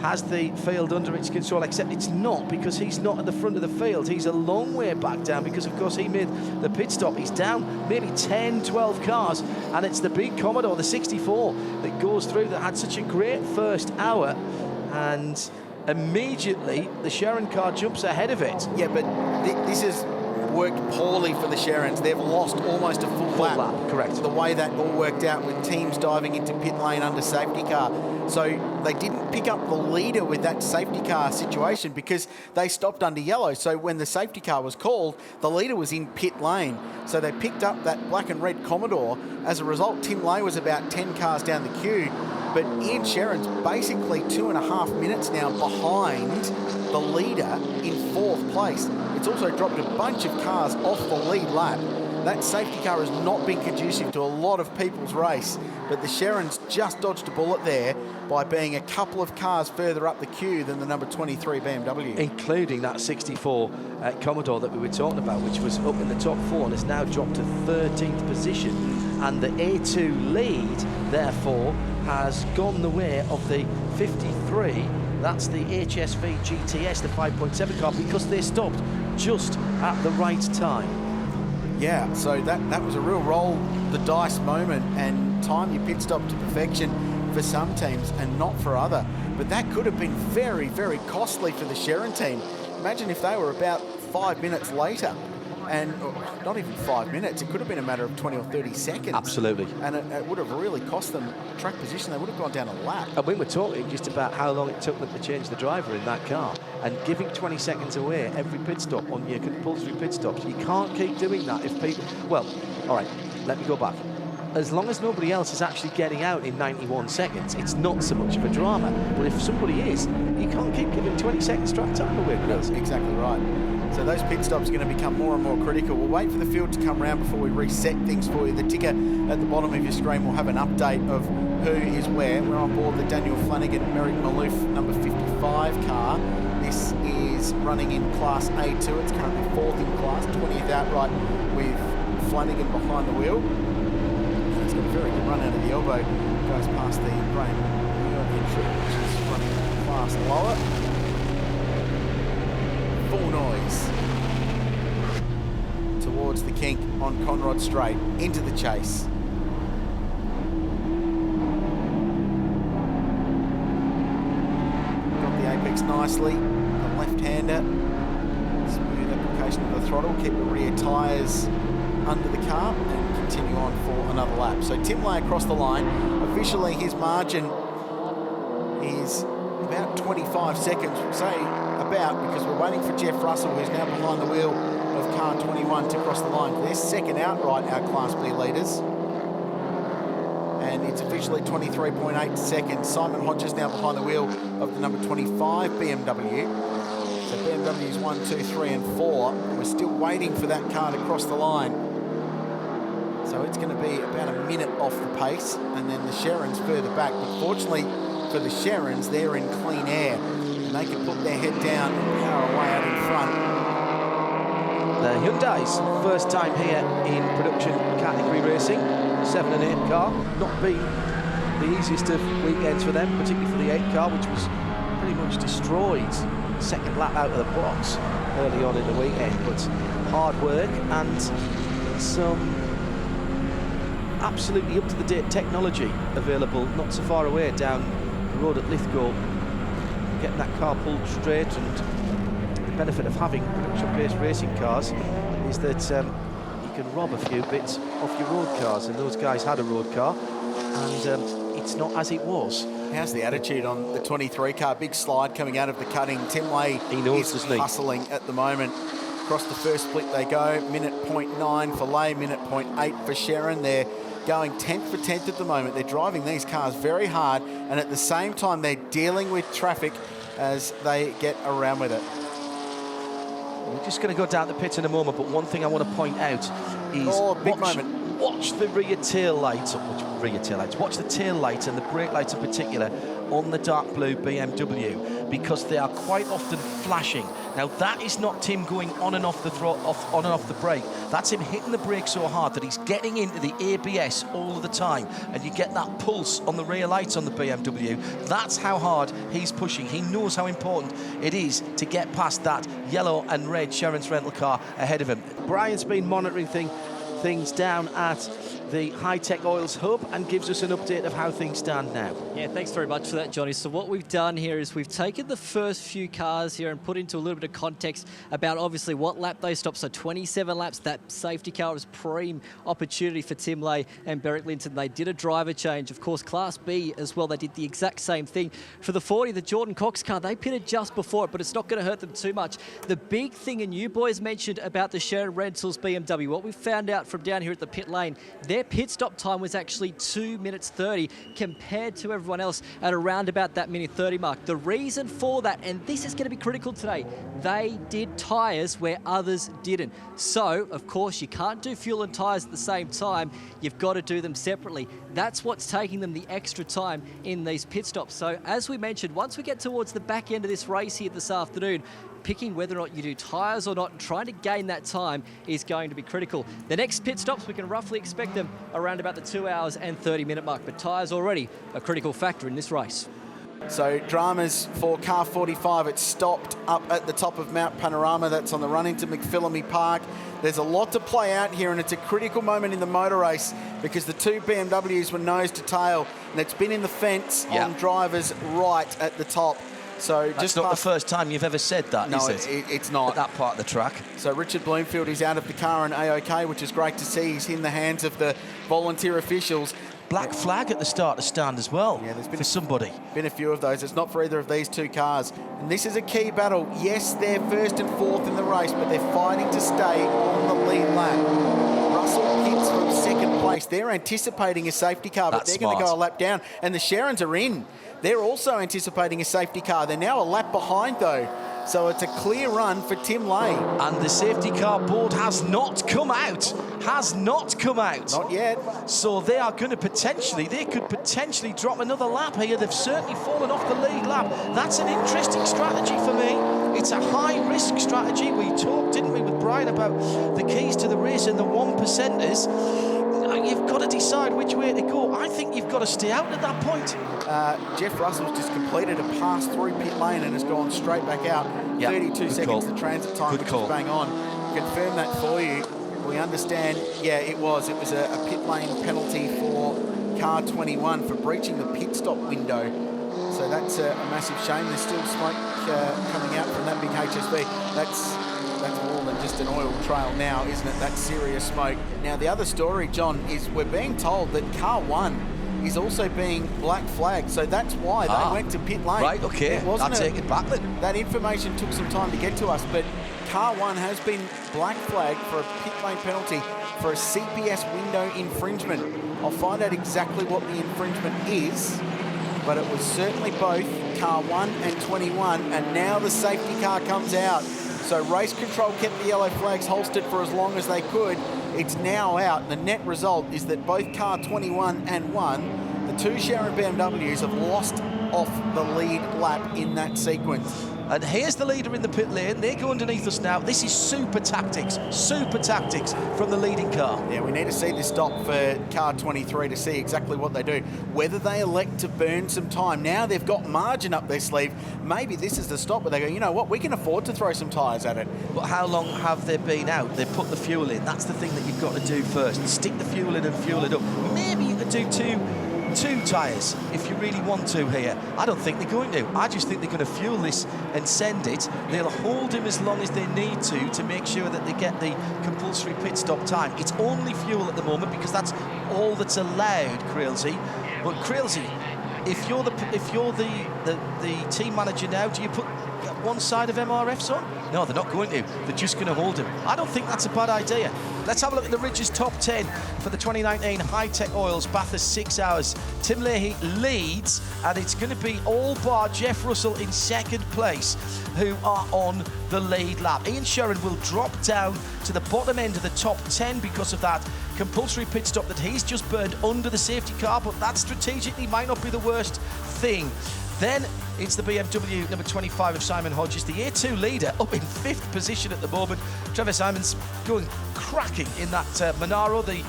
has the field under its control, except it's not, because he's not at the front of the field. He's a long way back down because, of course, he made the pit stop. He's down maybe 10, 12 cars, and it's the big Commodore, the 64, that goes through, that had such a great first hour, and immediately the Sharon car jumps ahead of it. Yeah, but this is worked poorly for the Sharons. They've lost almost a full lap. Correct. The way that all worked out with teams diving into pit lane under safety car. So they didn't pick up the leader with that safety car situation because they stopped under yellow. So when the safety car was called, the leader was in pit lane. So they picked up that black and red Commodore. As a result, Tim Lay was about 10 cars down the queue. But Ian Sharon's basically 2.5 minutes now behind the leader in 4th place. It's also dropped a bunch of cars off the lead lap. That safety car has not been conducive to a lot of people's race, but the Sharons just dodged a bullet there by being a couple of cars further up the queue than the number 23 BMW. Including that 64 Commodore that we were talking about, which was up in the top 4 and has now dropped to 13th position. And the A2 lead, therefore, has gone the way of the 53. That's the HSV GTS, the 5.7 car, because they stopped just at the right time. Yeah, so that was a real roll the dice moment and time your pit stop to perfection for some teams and not for other. But that could have been very, very costly for the Sharon team. Imagine if they were about 5 minutes later. And not even 5 minutes, it could have been a matter of 20 or 30 seconds. Absolutely. And it would have really cost them track position. They would have gone down a lap. And we were talking just about how long it took them to change the driver in that car, and giving 20 seconds away every pit stop on your compulsory pit stops. You can't keep doing that if people... Well, all right, let me go back. As long as nobody else is actually getting out in 91 seconds, it's not so much of a drama. But if somebody is, you can't keep giving 20 seconds track time away. That's exactly right. So those pit stops are going to become more and more critical. We'll wait for the field to come round before we reset things for you. The ticker at the bottom of your screen will have an update of who is where. We're on board the Daniel Flanagan Merrick Maloof number 55 car. This is running in Class A2. It's currently 4th in class, 20th outright with Flanagan behind the wheel. He's got a very good run out of the elbow. Goes past the Graham entry, which is running class lower. Full noise towards the kink on Conrod Straight, into the chase. Got the apex nicely, the left-hander, smooth application of the throttle, keep the rear tyres under the car and continue on for another lap. So Tim Lay across the line. Officially his margin is about 25 seconds, we'll say about, because we're waiting for Jeff Russell, who's now behind the wheel of car 21 to cross the line. They're second outright, our Class B leaders. And it's officially 23.8 seconds. Simon Hodges now behind the wheel of the number 25 BMW. So BMW's 1, 2, 3 and 4. We're still waiting for that car to cross the line. So it's going to be about a minute off the pace, and then the Sharons further back. But fortunately for the Sharons, they're in clean air, and they can put their head down and power away out in front. The Hyundai's first time here in production category racing, 7 and 8 car, not been the easiest of weekends for them, particularly for the 8 car, which was pretty much destroyed second lap out of the box early on in the weekend. But hard work and some absolutely up-to-the-date technology available not so far away down the road at Lithgow, getting that car pulled straight. And the benefit of having production-based racing cars is that you can rob a few bits off your road cars, and those guys had a road car, and It's not as it was. How's the attitude on the 23 car? Big slide coming out of the cutting. Tim Lay is hustling at the moment. Across the first split they go. Minute 0.9 for Lay, minute 0.8 for Sharon. They're going 10th for 10th at the moment. They're driving these cars very hard, and at the same time they're dealing with traffic as they get around with it. We're just going to go down the pit in a moment, but one thing I want to point out is watch the rear tail lights, watch the tail lights and the brake lights in particular on the dark blue BMW, because they are quite often flashing. Now that is not Tim going on and off the on and off the brake. That's him hitting the brake so hard that he's getting into the ABS all of the time, and you get that pulse on the rear lights on the BMW. That's how hard he's pushing. He knows how important it is to get past that yellow and red Sharon's rental car ahead of him. Brian's been monitoring things down at the Hi-Tec Oils hub and gives us an update of how things stand now. Yeah, thanks very much for that, Johnny. So what we've done here is we've taken the first few cars here and put into a little bit of context about obviously what lap they stopped. So 27 laps, that safety car was prime opportunity for Tim Lay and Beric Linton. They did a driver change. Of course, Class B as well, they did the exact same thing. For the 40, the Jordan Cox car, they pitted just before it, but it's not going to hurt them too much. The big thing, and you boys mentioned about the Sharon Rentals BMW, what we found out from down here at the pit lane, their pit stop time was actually 2 minutes 30 compared to everyone else at around about that minute 30 mark. The reason for that, and this is going to be critical today, they did tyres where others didn't. So, of course, you can't do fuel and tyres at the same time. You've got to do them separately. That's what's taking them the extra time in these pit stops. So, as we mentioned, once we get towards the back end of this race here this afternoon, picking whether or not you do tyres or not and trying to gain that time is going to be critical. The next pit stops, we can roughly expect them around about the 2 hours and 30 minute mark, but tyres already a critical factor in this race. So dramas for car 45. It stopped up at the top of Mount Panorama. That's on the run into McPhillamy Park. There's a lot to play out here, and it's a critical moment in the motor race because the two BMWs were nose to tail, and it's been in the fence on drivers right at the top. So that's just not the first time you've ever said that, no, is it? It's not. At that part of the track. So Richard Bloomfield is out of the car and A-OK, which is great to see. He's in the hands of the volunteer officials. Black flag at the start of stand as well. Yeah, there's been for somebody. Been a few of those. It's not for either of these two cars. And this is a key battle. Yes, they're first and fourth in the race, but they're fighting to stay on the lead lap. Russell hits from second place. They're anticipating a safety car, but they're going to go a lap down. And the Sharons are in. They're also anticipating a safety car. They're now a lap behind, though. So it's a clear run for Tim Lay. And the safety car board has not come out. Has not come out. Not yet. So they are going to they could potentially drop another lap here. They've certainly fallen off the lead lap. That's an interesting strategy for me. It's a high-risk strategy. We talked, didn't we, with Brian about the keys to the race and the 1%ers. You've got to decide which way to go. I think you've got to stay out at that point. Jeff Russell's just completed a pass through pit lane and has gone straight back out. 32 seconds the transit time, which is bang on. Confirm that for you. We understand, it was a pit lane penalty for car 21 for breaching the pit stop window. So that's a massive shame. There's still smoke coming out from that big HSV. That's more than just an oil trail now, isn't it? That's serious smoke. Now, the other story, John, is we're being told that car 1 is also being black flagged. So that's why they went to pit lane. Right, okay. I'll take it back then. That information took some time to get to us, but car 1 has been black flagged for a pit lane penalty for a CPS window infringement. I'll find out exactly what the infringement is, but it was certainly both car 1 and 21, and now the safety car comes out. So race control kept the yellow flags holstered for as long as they could. It's now out. The net result is that both car 21 and 1, the two Sharon BMWs, have lost off the lead lap in that sequence. And here's the leader in the pit lane. They go underneath us now. This is super tactics from the leading car. Yeah, we need to see this stop for car 23 to see exactly what they do. Whether they elect to burn some time. Now they've got margin up their sleeve. Maybe this is the stop where they go, you know what, we can afford to throw some tyres at it. But how long have they been out? They've put the fuel in. That's the thing that you've got to do first. Stick the fuel in and fuel it up. Maybe you could do two tyres if you really want to here. I don't think they're going to. I just think they're going to fuel this and send it. They'll hold him as long as they need to make sure that they get the compulsory pit stop time. It's only fuel at the moment because that's all that's allowed, Crailsey. But Crailsey, if you're the team manager now, do you put one side of MRFs on? No, they're not going to. They're just going to hold him. I don't think that's a bad idea. Let's have a look at the Ridges top 10 for the 2019 Hi-Tec Oils Bathurst 6 Hours. Tim Leahy leads, and it's going to be all bar Jeff Russell in second place, who are on the lead lap. Ian Sherrin will drop down to the bottom end of the top 10 because of that compulsory pit stop that he's just burned under the safety car, but that strategically might not be the worst thing. Then it's the BMW number 25 of Simon Hodges, the A2 leader, up in 5th position at the moment. Trevor Simons going cracking in that Monaro, the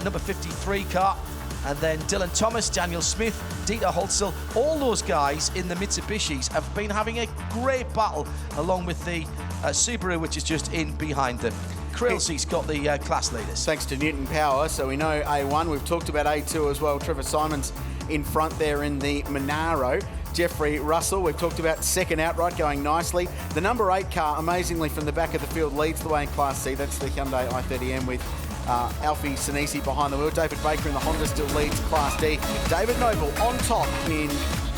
number 53 car. And then Dylan Thomas, Daniel Smith, Dieter Holzel, all those guys in the Mitsubishis have been having a great battle along with the Subaru, which is just in behind them. Crailsey's got the class leaders. Thanks to Newton Power, so we know A1. We've talked about A2 as well. Trevor Simons in front there in the Monaro. Jeffrey Russell, we've talked about second outright, going nicely. The number 8 car, amazingly from the back of the field, leads the way in Class C. That's the Hyundai i30M with Alfie Sinisi behind the wheel. David Baker in the Honda still leads Class D. David Noble on top in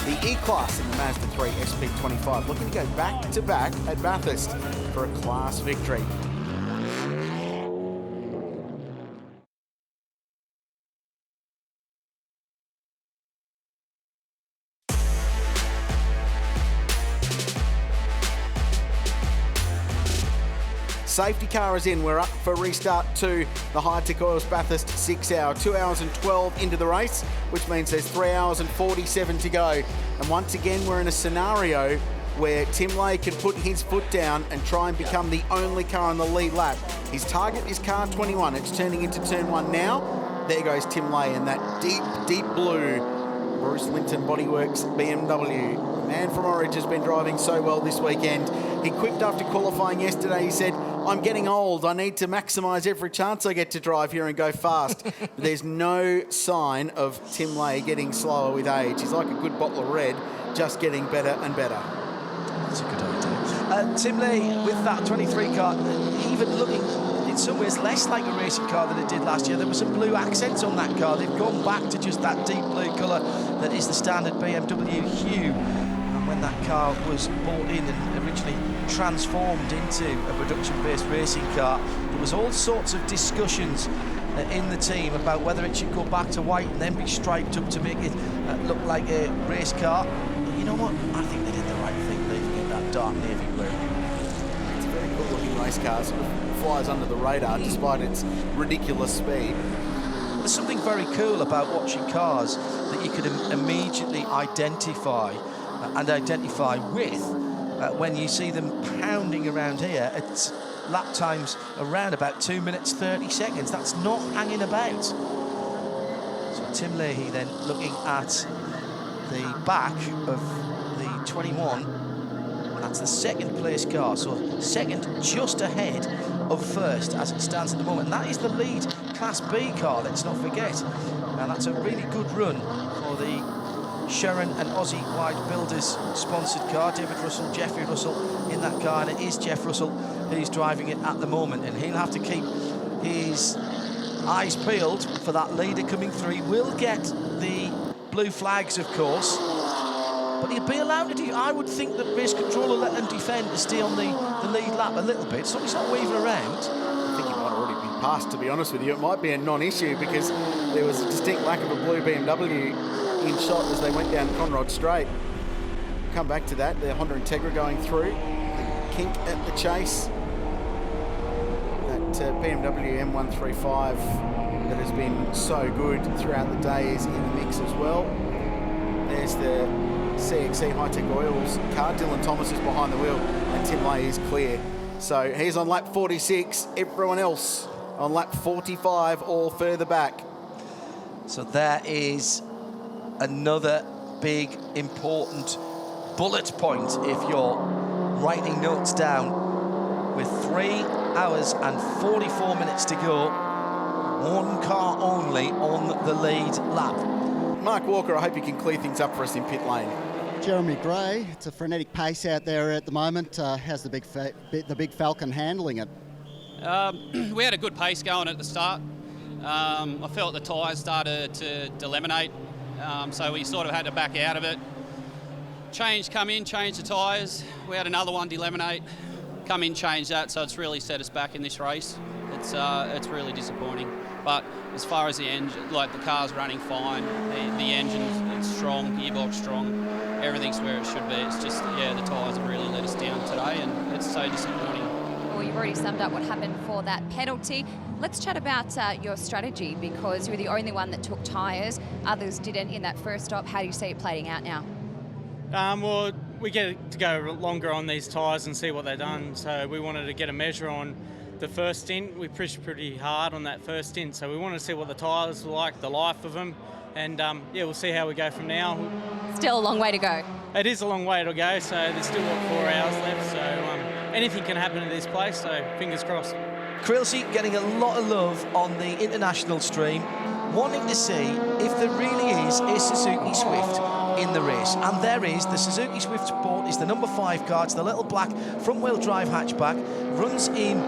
the E-Class in the Mazda 3 SP25. Looking to go back-to-back at Bathurst for a class victory. Safety car is in. We're up for restart 2. The Hi-Tec Oils Bathurst 6 hour. 2 hours and 12 into the race, which means there's 3 hours and 47 to go. And once again, we're in a scenario where Tim Lay can put his foot down and try and become the only car on the lead lap. His target is car 21. It's turning into turn 1 now. There goes Tim Lay in that deep, deep blue Bruce Linton Bodyworks BMW. The man from Orange has been driving so well this weekend. He quipped after qualifying yesterday. He said, "I'm getting old. I need to maximise every chance I get to drive here and go fast." But there's no sign of Tim Lay getting slower with age. He's like a good bottle of red, just getting better and better. That's a good idea. Tim Lay with that 23 car, even looking in some ways less like a racing car than it did last year. There were some blue accents on that car. They've gone back to just that deep blue colour that is the standard BMW hue. And when that car was bought in and originally transformed into a production-based racing car, there was all sorts of discussions in the team about whether it should go back to white and then be striped up to make it look like a race car. But you know what? I think they did the right thing, leaving it that dark navy blue. It's a very cool-looking race car. Sort of flies under the radar despite its ridiculous speed. There's something very cool about watching cars that you could immediately identify with when you see them pounding around here at lap times around about 2 minutes 30 seconds. That's not hanging about. So Tim Leahy then looking at the back of the 21. That's the second place car, so second just ahead of first as it stands at the moment. And that is the lead Class B car, let's not forget. Now that's a really good run for the Sherrin and Aussie Wide Builders sponsored car. David Russell, Jeffrey Russell in that car, and it is Jeff Russell who's driving it at the moment, and he'll have to keep his eyes peeled for that leader coming through. He will get the blue flags, of course, but he'll be allowed to do. I would think that race control will let them defend to stay on the lead lap a little bit, so he's not waving around. I think he might already be passed, to be honest with you. It might be a non-issue because there was a distinct lack of a blue BMW in shot as they went down Conrod Straight. Come back to that. The Honda Integra going through. The kink at the chase. That BMW M135 that has been so good throughout the day is in the mix as well. There's the CXC Hi-Tec Oils car. Dylan Thomas is behind the wheel and Tim Lay is clear. So he's on lap 46. Everyone else on lap 45, all further back. So there is another big, important bullet point if you're writing notes down. With 3 hours and 44 minutes to go, one car only on the lead lap. Mark Walker, I hope you can clear things up for us in pit lane. Jeremy Gray, it's a frenetic pace out there at the moment. How's the big Falcon handling it? We had a good pace going at the start. I felt the tyres started to delaminate so we sort of had to back out of it. Come in, change the tyres. We had another one delaminate, come in, change that, so it's really set us back in this race. It's really disappointing. But as far as the engine, like the car's running fine, the engine it's strong, gearbox strong, everything's where it should be. It's just, yeah, the tyres have really let us down today, and it's so disappointing. Well, you've already summed up what happened for that penalty. Let's chat about your strategy, because you were the only one that took tyres. Others didn't in that first stop. How do you see it playing out now? Well, we get to go longer on these tyres and see what they've done. So we wanted to get a measure on the first stint. We pushed pretty hard on that first stint, so we wanted to see what the tyres were like, the life of them, and yeah, we'll see how we go from now. Still a long way to go. It is a long way to go, so there's still, 4 hours left, so anything can happen at this place, so fingers crossed. Creelsey getting a lot of love on the international stream, wanting to see if there really is a Suzuki Swift in the race. And there is. The Suzuki Swift Sport is the number 5 car. It's the little black front-wheel drive hatchback. Runs in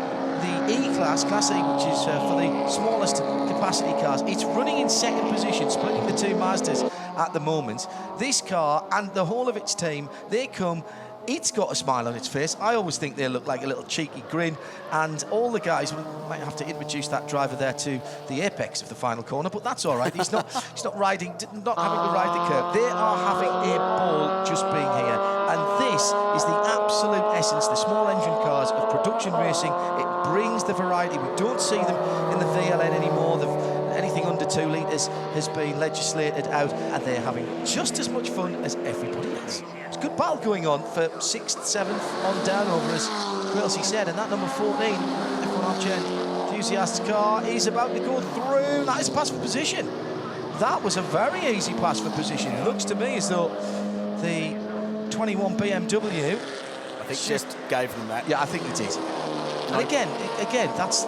the E-Class, Class A, which is for the smallest capacity cars. It's running in second position, splitting the 2 Mazdas at the moment. This car and the whole of its team, they come. It's got a smile on its face. I always think they look like a little cheeky grin, and all the guys, we might have to introduce that driver there to the apex of the final corner, but that's all right. He's not riding, not having to ride the curb. They are having a ball just being here, and this is the absolute essence, the small engine cars of production racing. It brings the variety. We don't see them in the VLN anymore. Anything under 2 litres has been legislated out, and they're having just as much fun as everybody else. It's a good battle going on for 6th, 7th on down over, as Creelsey said, and that number 14, F1 Argent enthusiast's car is about to go through. That is pass for position. That was a very easy pass for position. It looks to me as though the 21 BMW, I think, just gave them that. Yeah, I think it did. And again, that's.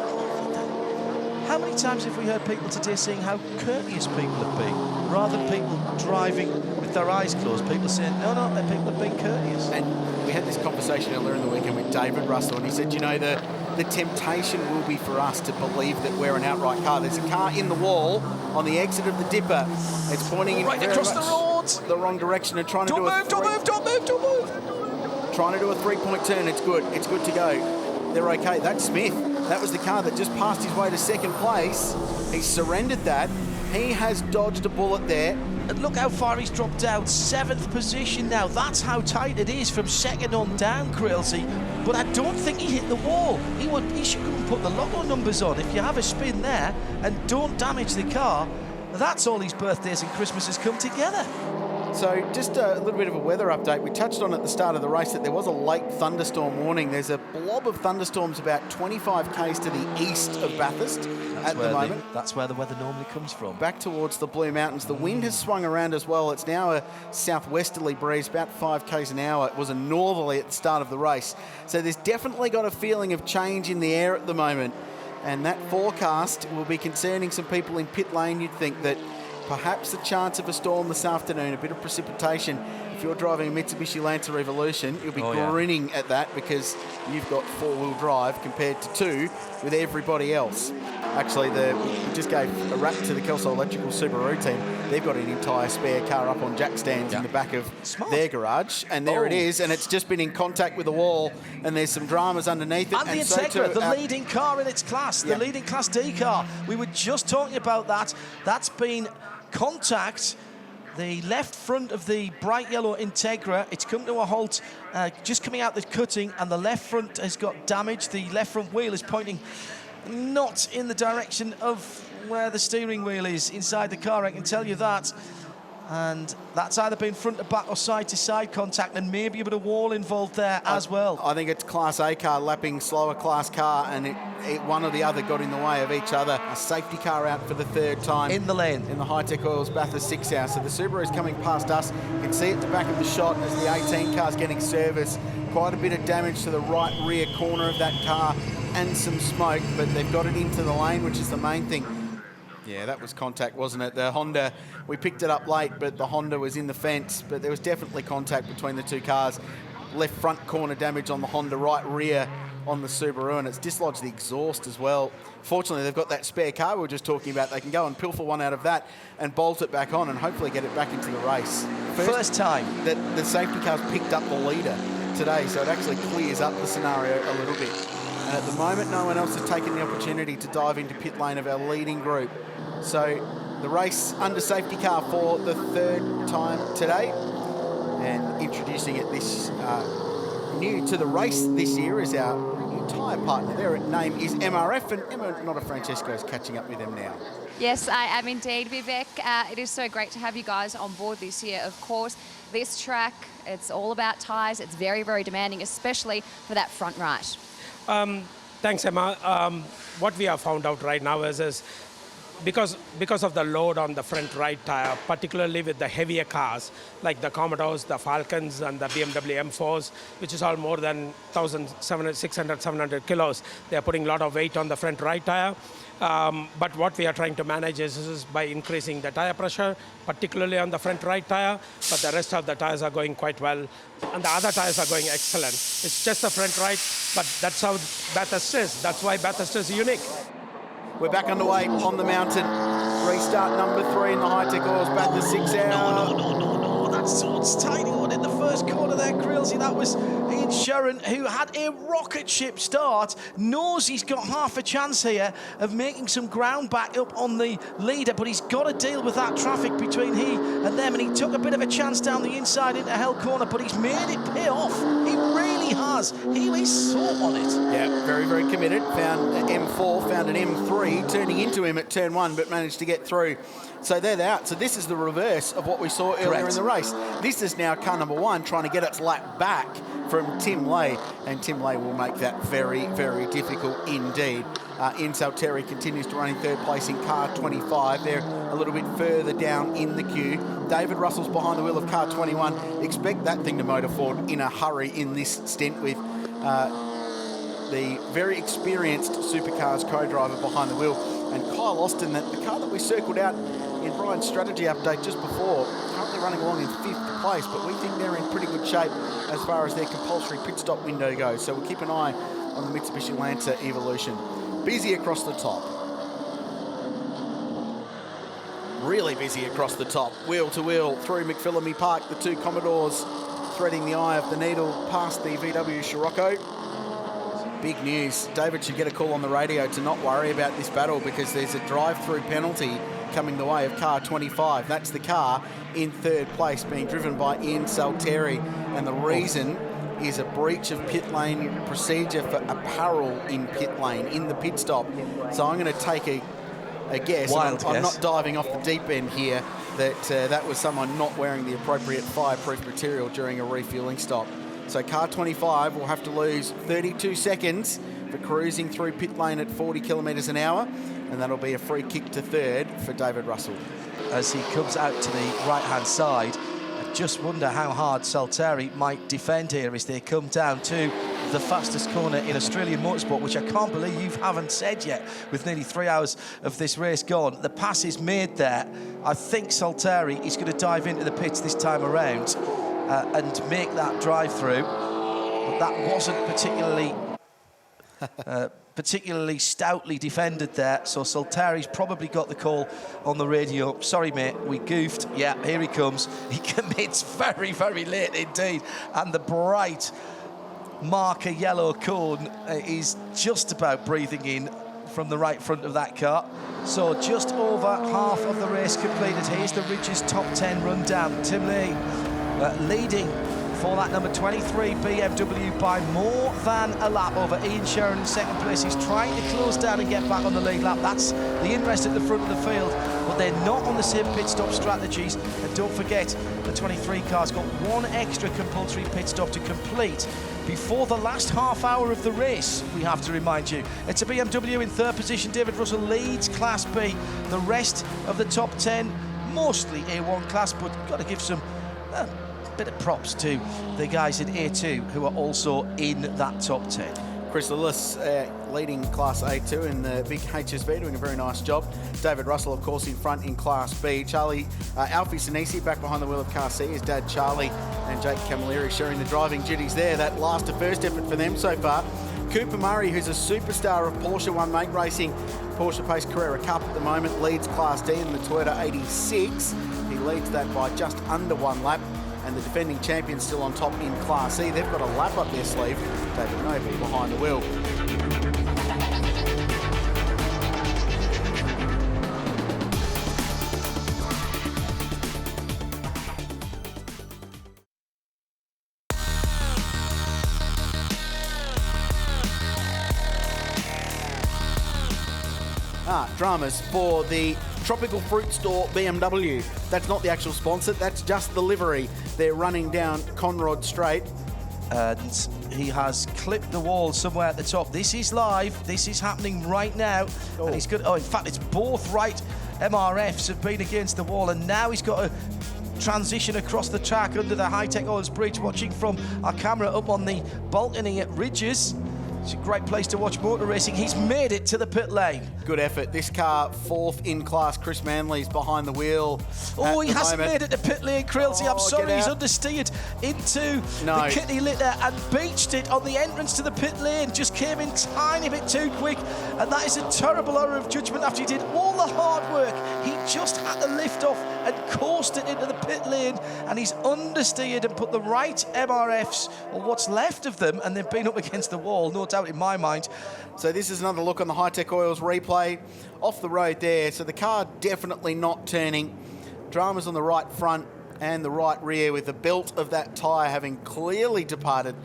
How many times have we heard people today saying how courteous people have been, rather than people driving with their eyes closed, people saying, no, people have been courteous. And we had this conversation earlier in the weekend with David Russell, and he said, you know, the temptation will be for us to believe that we're an outright car. There's a car in the wall on the exit of the dipper. It's pointing in right across the road, the wrong direction, and trying to don't move. Trying to do a 3-point turn. It's good to go. They're okay. That's Smith. That was the car that just passed his way to second place. He surrendered that. He has dodged a bullet there. And look how far he's dropped down. 7th position now. That's how tight it is from second on down, Creelsey. But I don't think he hit the wall. He should go and put the logo numbers on. If you have a spin there and don't damage the car, that's all his birthdays and Christmases come together. So just a little bit of a weather update. We touched on at the start of the race that there was a late thunderstorm warning. There's a blob of thunderstorms about 25 k's to the east of Bathurst at the moment. That's where the weather normally comes from. Back towards the Blue Mountains. The wind has swung around as well. It's now a southwesterly breeze, about 5 k's an hour. It was a northerly at the start of the race. So there's definitely got a feeling of change in the air at the moment. And that forecast will be concerning some people in pit lane. You'd think that perhaps a chance of a storm this afternoon, a bit of precipitation. If you're driving a Mitsubishi Lancer Evolution, you'll be grinning at that, because you've got 4-wheel drive compared to 2 with everybody else. Actually, we just gave a rap to the Kelso Electrical Subaru team. They've got an entire spare car up on jack stands in the back of their garage, and there it is, and it's just been in contact with the wall, and there's some dramas underneath it. And the Integra, the leading car in its class, the leading Class D car. We were just talking about that. That's been contact. The left front of the bright yellow Integra, it's come to a halt just coming out the cutting, and the left front has got damage. The left front wheel is pointing not in the direction of where the steering wheel is inside the car, I can tell you that. And that's either been front to back or side to side contact, and maybe a bit of wall involved there as well. I think it's Class A car lapping slower class car, and one or the other got in the way of each other. A safety car out for the 3rd time. In the lane. In the Hi-Tec Oils Bathurst 6 hour. So the Subaru's coming past us. You can see at the back of the shot as the 18 car's getting service. Quite a bit of damage to the right rear corner of that car and some smoke, but they've got it into the lane, which is the main thing. Yeah, that was contact, wasn't it? The Honda, we picked it up late, but the Honda was in the fence, but there was definitely contact between the 2 cars. Left front corner damage on the Honda, right rear on the Subaru, and it's dislodged the exhaust as well. Fortunately, they've got that spare car we were just talking about. They can go and pilfer one out of that and bolt it back on and hopefully get it back into the race. First time that the safety car's picked up the leader today, so it actually clears up the scenario a little bit. And at the moment, no one else has taken the opportunity to dive into pit lane of our leading group. So the race under safety car for the third time today, and introducing it this new to the race this year is our new tyre partner. Their name is MRF, and Emma Notafrancesco is catching up with them now. Yes, I am indeed, Vivek. It is so great to have you guys on board this year. Of course, this track, it's all about tyres. It's very, very demanding, especially for that front right. Thanks, Emma. What we have found out right now is because of the load on the front right tire, particularly with the heavier cars like the Commodores, the Falcons, and the BMW M4s, which is all more than 600, 700 kilos. They are putting a lot of weight on the front right tire. But what we are trying to manage is by increasing the tire pressure, particularly on the front right tire, but the rest of the tires are going quite well, and the other tires are going excellent. It's just the front right, but that's how Bathurst is. That's why Bathurst is unique. We're back underway on the mountain. Restart number 3 in the Hi-Tec Oils Bathurst 6 hour. No, that's towards tiny one in the first corner there, Grillsy. That was Ian Sherrin, who had a rocket ship start. Knows he's got half a chance here of making some ground back up on the leader, but he's got to deal with that traffic between he and them, and he took a bit of a chance down the inside into Hell Corner, but he's made it pay off. He really has. He is so on it. Yeah, very, very committed. Found an M4, found an M3, turning into him at turn 1, but managed to get through. So they're out. So this is the reverse of what we saw earlier in the race. This is now car number 1 trying to get its lap back from Tim Lay, and Tim Lay will make that very, very difficult indeed. Ian Salteri continues to run in third place in car 25. They're a little bit further down in the queue. David Russell's behind the wheel of car 21. Expect that thing to motor forward in a hurry in this stint with the very experienced Supercars co-driver behind the wheel. And Kyle Austin, the car that we circled out in Brian's strategy update just before, currently running along in 5th place, but we think they're in pretty good shape as far as their compulsory pit stop window goes. So we'll keep an eye on the Mitsubishi Lancer Evolution. Busy across the top. Really busy across the top. Wheel to wheel through McPhillamy Park. The 2 Commodores threading the eye of the needle past the VW Scirocco. Big news. David should get a call on the radio to not worry about this battle because there's a drive-through penalty coming the way of car 25. That's the car in 3rd place being driven by Ian Salteri, and the reason is a breach of pit lane procedure for apparel in pit lane in the pit stop. So I'm going to take a guess. I'm not diving off the deep end here that that was someone not wearing the appropriate fireproof material during a refueling stop. So car 25 will have to lose 32 seconds for cruising through pit lane at 40 kilometres an hour, and that'll be a free kick to 3rd for David Russell. As he comes out to the right-hand side, I just wonder how hard Salteri might defend here as they come down to the fastest corner in Australian motorsport, which I can't believe you haven't said yet, with nearly 3 hours of this race gone. The pass is made there. I think Salteri is going to dive into the pits this time around and make that drive-through. But that wasn't particularly stoutly defended there, so Salteri's probably got the call on the radio. Sorry, mate, we goofed. Yeah, here he comes. He commits very, very late indeed, and the bright marker yellow cone is just about breathing in from the right front of that car. So just over half of the race completed. Here's the Ridges top 10 rundown. Tim Lee leading for that number 23 BMW by more than a lap over Ian Sherrin in 2nd place. He's trying to close down and get back on the lead lap. That's the interest at the front of the field, but they're not on the same pit stop strategies. And don't forget, the 23 car's got 1 extra compulsory pit stop to complete before the last half hour of the race, we have to remind you. It's a BMW in 3rd position. David Russell leads Class B. The rest of the top 10, mostly A1 class, but got to give some bit of props to the guys in A2 who are also in that top 10. Chris Lillis leading Class A2 in the big HSV, doing a very nice job. David Russell, of course, in front in Class B. Alfie Sinisi back behind the wheel of Car C. His dad, Charlie, and Jake Camilleri sharing the driving duties there. That last to first effort for them so far Cooper Murray, who's a superstar of Porsche One Mate Racing, Porsche Pace Carrera Cup at the moment, leads Class D in the Toyota 86. He leads that by just under 1 lap. And the defending champion still on top in Class E. They've got a lap up their sleeve. David Noble behind the wheel. Dramas for the Tropical Fruit Store BMW. That's not the actual sponsor, that's just the livery. They're running down Conrod Straight. And he has clipped the wall somewhere at the top. This is live. This is happening right now. Oh. And he's good. Oh, in fact, it's both right MRFs have been against the wall, and now he's got to transition across the track under the Hi-Tec Oils Bridge, watching from our camera up on the balcony at Ridges. It's a great place to watch motor racing. He's made it to the pit lane. Good effort. This car, 4th in class. Chris Manley's behind the wheel. Oh, he hasn't made it to pit lane, Krilsey. I'm sorry, he's understeered into the kitty litter and beached it on the entrance to the pit lane. Just came in tiny bit too quick, and that is a terrible error of judgment after he did all the hard work. He just had to lift off and coast it into the pit lane, and he's understeered and put the right MRFs, or what's left of them, and they've been up against the wall, no doubt in my mind. So this is another look on the Hi-Tec Oils replay. Off the road there, so the car definitely not turning. Dramas on the right front and the right rear, with the belt of that tyre having clearly departed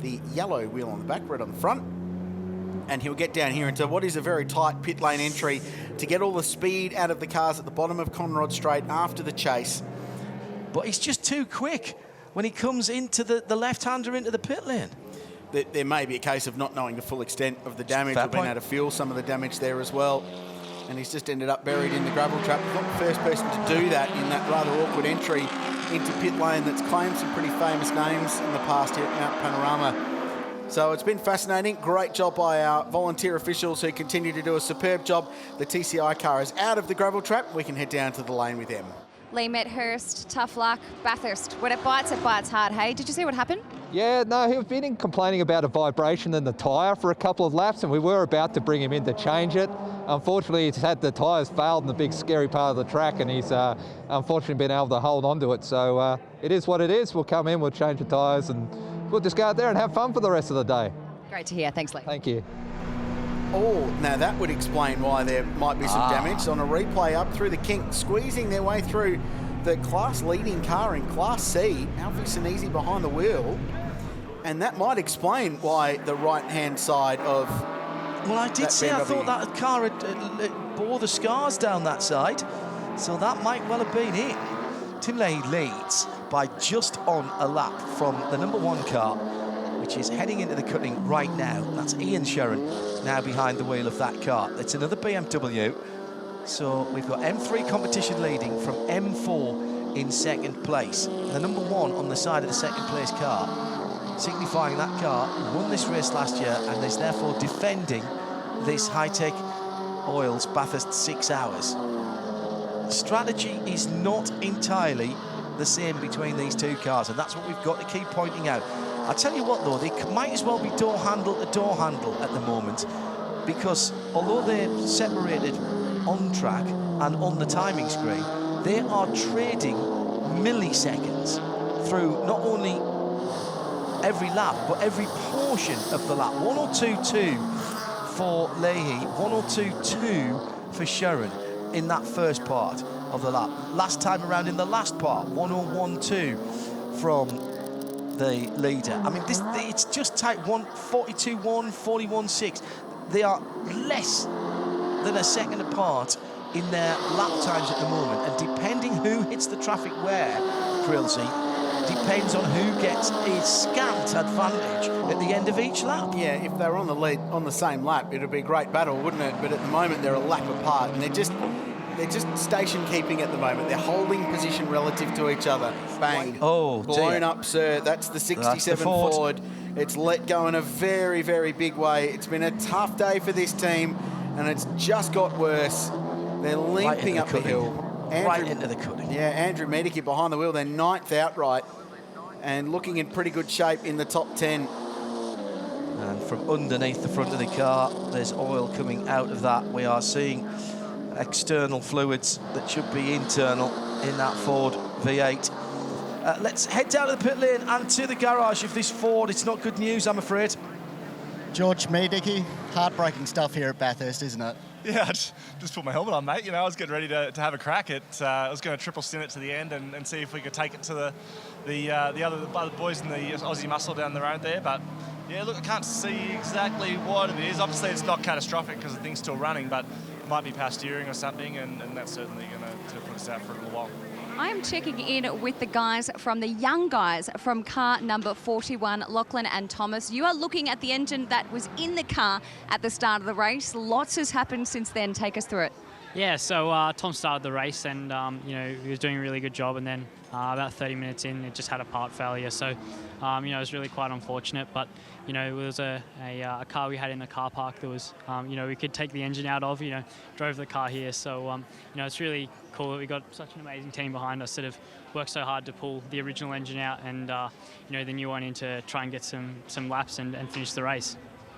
the yellow wheel on the back, red on the front. And he'll get down here into what is a very tight pit lane entry to get all the speed out of the cars at the bottom of Conrod Straight after the chase. But he's just too quick when he comes into the left-hander into the pit lane. There may be a case of not knowing the full extent of the damage. We've been able to feel some of the damage there as well. And he's just ended up buried in the gravel trap. He's not the first person to do that in that rather awkward entry into pit lane that's claimed some pretty famous names in the past here at Mount Panorama. So it's been fascinating. Great job by our volunteer officials who continue to do a superb job. The TCI car is out of the gravel trap. We can head down to the lane with them. Lee Medhurst, tough luck. Bathurst, when it bites hard. Hey, did you see what happened? Yeah, no, he'd been complaining about a vibration in the tyre for a couple of laps, and we were about to bring him in to change it. Unfortunately, he's had the tyres failed in the big scary part of the track, and he's unfortunately been able to hold on to it. So it is what it is. We'll come in, we'll change the tyres, and we'll just go out there and have fun for the rest of the day. Great to hear. Thanks, Lee. Thank you. Oh, now that would explain why there might be some damage. On a replay up through the kink, squeezing their way through the class-leading car in Class C, Alfie Sinisi behind the wheel. And that might explain why the right-hand side of... Well, I did say I thought that car had bore the scars down that side, so that might well have been it. Tim Leahy leads by just on a lap from the number 1 car, which is heading into the cutting right now. That's Ian Sherrin now behind the wheel of that car. It's another BMW. So we've got M3 competition leading from M4 in second place. The number 1 on the side of the second place car, signifying that car won this race last year and is therefore defending this Hi-Tec Oils Bathurst 6 hours. The strategy is not entirely the same between these two cars, and that's what we've got to keep pointing out. I'll tell you what, though, they might as well be door handle to door handle at the moment, because although they're separated on track and on the timing screen, they are trading milliseconds through not only every lap, but every portion of the lap. 102.2 for Leahy, 102.2 for Sherrin in that first part of the lap. Last time around in the last part, 101.2 from the leader. I mean, it's just tight. 42.1, 41.6. They are less than a second apart in their lap times at the moment, and depending who hits the traffic where, Krilsey, depends on who gets a scant advantage at the end of each lap. Yeah, if they were on the lead on the same lap, it'd be a great battle, wouldn't it? But at the moment, they're a lap apart, and they're just station keeping at the moment. They're holding position relative to each other. Bang. Oh, blown up, sir. That's the 67 Ford. It's let go in a very, very big way. It's been a tough day for this team, and it's just got worse. They're limping up the hill. Right into the cutting. Yeah, Andrew Medicki behind the wheel. They're 9th outright and looking in pretty good shape in the top 10. And from underneath the front of the car, there's oil coming out of that. We are seeing external fluids that should be internal in that Ford V8. Let's head down to the pit lane and to the garage of this Ford. It's not good news, I'm afraid. George, me, Dickie, heartbreaking stuff here at Bathurst, isn't it? Yeah, I just put my helmet on, mate. You know, I was getting ready to have a crack at. I was going to triple stint it to the end and see if we could take it to the other boys in the Aussie Muscle down the road there. But yeah, look, I can't see exactly what it is. Obviously, it's not catastrophic because the thing's still running, but it might be past steering or something, and that's certainly going to put us out for a little while. I am checking in with the guys from the young guys from car number 41, Lachlan and Thomas. You are looking at the engine that was in the car at the start of the race. Lots has happened since then. Take us through it. Yeah, so Tom started the race and, you know, he was doing a really good job, and then about 30 minutes in, it just had a part failure. So, you know, it was really quite unfortunate, but, you know, it was a car we had in the car park that was, you know, we could take the engine out of, you know, drove the car here. So, you know, it's really cool that we got such an amazing team behind us that have worked so hard to pull the original engine out and, you know, the new one in to try and get some laps and finish the race.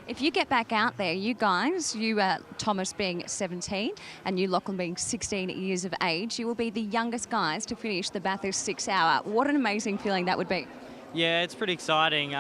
If you get back out there, you guys, you Thomas being 17 and you Lachlan being 16 years of age, you will be the youngest guys to finish the Bathurst 6 Hour. What an amazing feeling that would be. Yeah, it's pretty exciting.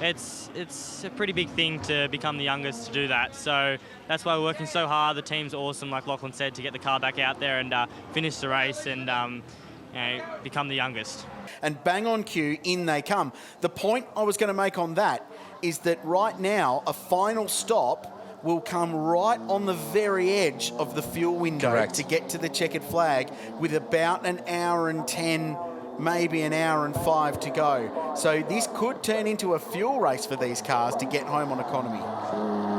It's a pretty big thing to become the youngest to do that. So that's why we're working so hard. The team's awesome, like Lachlan said, to get the car back out there and finish the race and you know, become the youngest. And bang on cue, in they come. The point I was going to make on that is that right now, a final stop will come right on the very edge of the fuel window. Correct. To get to the checkered flag with about an hour and 10, maybe an hour and 5 to go. So this could turn into a fuel race for these cars to get home on economy.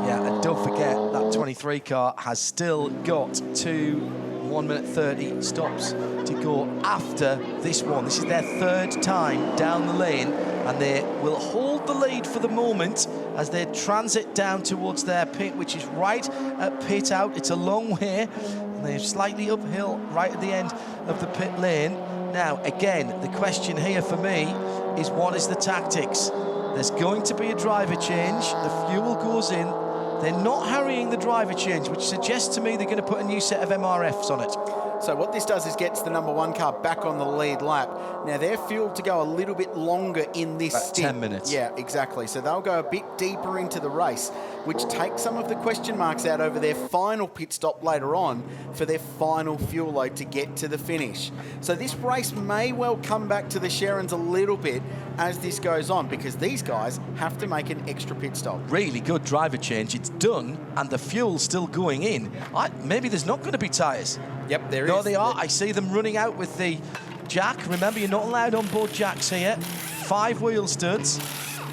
Yeah, and don't forget that 23 car has still got 1 minute 30 stops to go after this one. This is their third time down the lane, and they will hold the lead for the moment as they transit down towards their pit, which is right at pit out. It's a long way, and they're slightly uphill right at the end of the pit lane. Now, again, the question here for me is, what is the tactics? There's going to be a driver change. The fuel goes in. They're not hurrying the driver change, which suggests to me they're going to put a new set of MRFs on it. So what this does is gets the number 1 car back on the lead lap. Now, they're fueled to go a little bit longer in this About stint. 10 minutes. Yeah, exactly. So they'll go a bit deeper into the race, which takes some of the question marks out over their final pit stop later on for their final fuel load to get to the finish. So this race may well come back to the Sherrins a little bit as this goes on, because these guys have to make an extra pit stop. Really good driver change. It's done, and the fuel's still going in. Maybe there's not going to be tyres. Yep, there is. No, they are. I see them running out with the jack. Remember, you're not allowed on board jacks here. 5 wheel studs.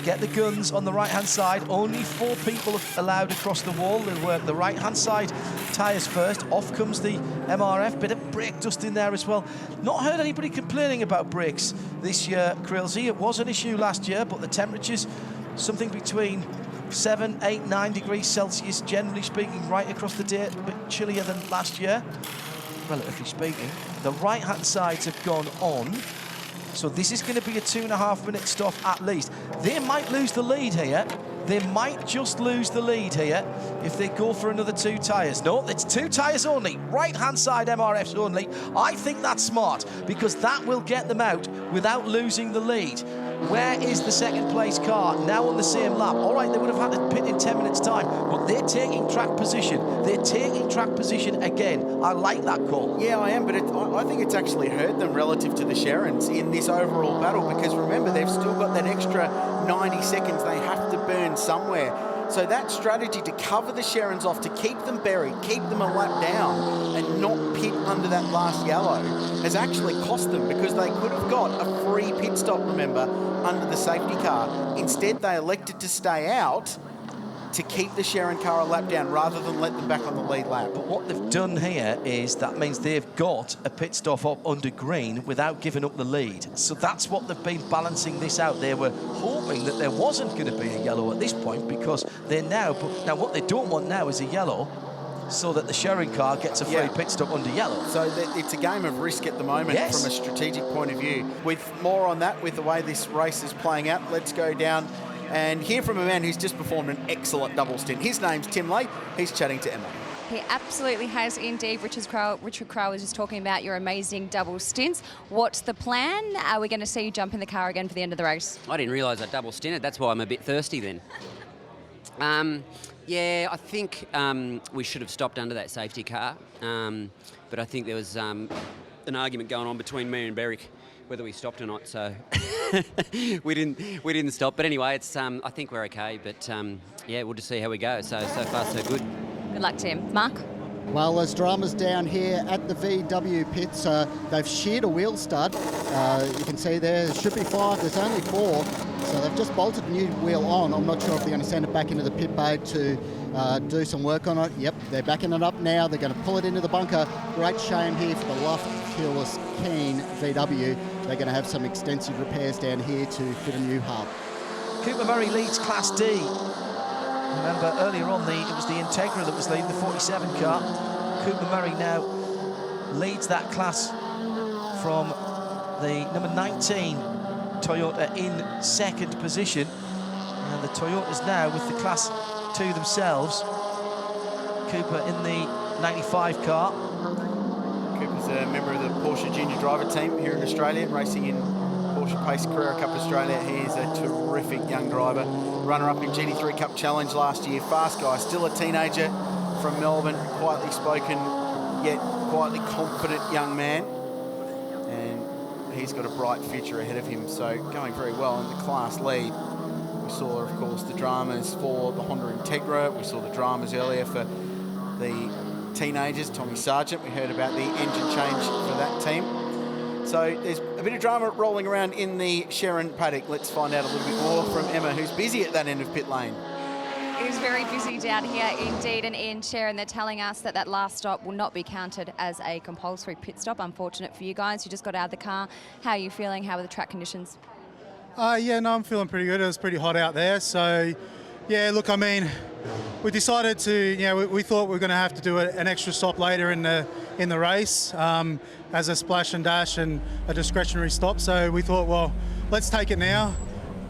Get the guns on the right-hand side. Only 4 people allowed across the wall. They'll work the right-hand side tyres first. Off comes the MRF. Bit of brake dust in there as well. Not heard anybody complaining about brakes this year, Krilsey. It was an issue last year, but the temperatures, something between 7, 8, 9 degrees Celsius, generally speaking, right across the day. A bit chillier than last year, relatively speaking. The right-hand sides have gone on. So this is going to be a 2.5 minute stop at least. They might lose the lead here. They might just lose the lead here if they go for another 2 tyres. No, it's 2 tyres only. Right-hand side MRFs only. I think that's smart, because that will get them out without losing the lead. Where is the second place car? Now on the same lap. All right, they would have had to pit in 10 minutes time, but they're taking track position. They're taking track position again. I like that call. Yeah, I am, but I think it's actually hurt them relative to the Sherrins in this overall battle, because remember, they've still got that extra 90 seconds they have to burn somewhere. So that strategy to cover the Sherrins off, to keep them buried, keep them a lap down and not pit under that last yellow has actually cost them, because they could have got a free pit stop, remember, under the safety car. Instead, they elected to stay out to keep the Sherrin car a lap down rather than let them back on the lead lap. But what they've done here is that means they've got a pit stop up under green without giving up the lead. So that's what they've been balancing this out. They were hoping that there wasn't going to be a yellow at this point, because they're now what they don't want now is a yellow, so that the Sherrin car gets a free pit stop under yellow. So it's a game of risk at the moment from a strategic point of view. With more on that, with the way this race is playing out, let's go down and hear from a man who's just performed an excellent double stint. His name's Tim Lay. He's chatting to Emma. He absolutely has indeed. Richard Crowe was just talking about your amazing double stints. What's the plan? Are we going to see you jump in the car again for the end of the race? I didn't realise I double stinted. That's why I'm a bit thirsty then. Yeah, I think we should have stopped under that safety car. But I think there was an argument going on between me and Berwick whether we stopped or not. So we didn't stop. But anyway, it's I think we're okay. But yeah, we'll just see how we go. So far so good. Good luck, Tim. Mark? Well, there's dramas down here at the VW pits. They've sheared a wheel stud. You can see there should be 5. There's only 4. So they've just bolted a new wheel on. I'm not sure if they're going to send it back into the pit bay to do some work on it. Yep, they're backing it up now. They're going to pull it into the bunker. Great shame here for the Lufkin Keen VW. They're going to have some extensive repairs down here to fit a new hub. Cooper Murray leads Class D. Remember, earlier on, it was the Integra that was leading the 47 car. Cooper Murray now leads that class from the number 19 Toyota in second position. And the Toyotas now with the Class 2 themselves. Cooper in the 95 car. Cooper's a member of the Porsche Junior Driver team here in Australia, racing in Porsche Pace Carrera Cup Australia. He is a terrific young driver. Runner-up in GT3 Cup Challenge last year. Fast guy, still a teenager from Melbourne. Quietly spoken, yet quietly confident young man. And he's got a bright future ahead of him. So going very well in the class lead. We saw, of course, the dramas for the Honda Integra. We saw the dramas earlier for the teenagers, Tommy Sargent. We heard about the engine change for that team. So there's a bit of drama rolling around in the Sharon paddock. Let's find out a little bit more from Emma, who's busy at that end of pit lane. It is very busy down here indeed, and in Sharon they're telling us that that last stop will not be counted as a compulsory pit stop. Unfortunate for you guys. You just got out of the car. How are you feeling? How are the track conditions? Yeah, no, I'm feeling pretty good. It was pretty hot out there. So, yeah, look, I mean, we decided to, we thought we were going to have to do an extra stop later in the race as a splash and dash and a discretionary stop. So we thought, well, let's take it now,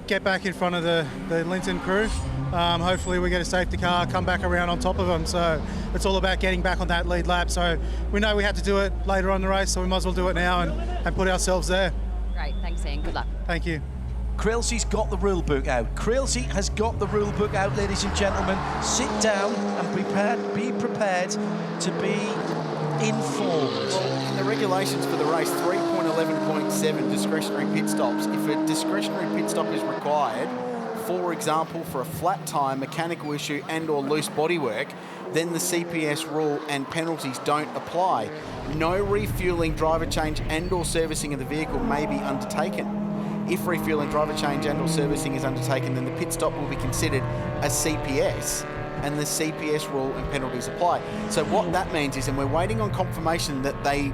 get back in front of the Linton crew. Hopefully we get a safety car, come back around on top of them. So it's all about getting back on that lead lap. So we know we had to do it later on in the race, so we might as well do it now and put ourselves there. Great, thanks Ian, good luck. Thank you. Krilsey's got the rule book out. Krilsey has got the rule book out, ladies and gentlemen. Sit down and be prepared to be informed. Well, in the regulations for the race, 3.11.7 discretionary pit stops. If a discretionary pit stop is required, for example, for a flat tyre, mechanical issue and or loose bodywork, then the CPS rule and penalties don't apply. No refuelling, driver change and or servicing of the vehicle may be undertaken. If refuelling, driver change and or servicing is undertaken, then the pit stop will be considered a CPS and the CPS rule and penalties apply. So what that means is, and we're waiting on confirmation that they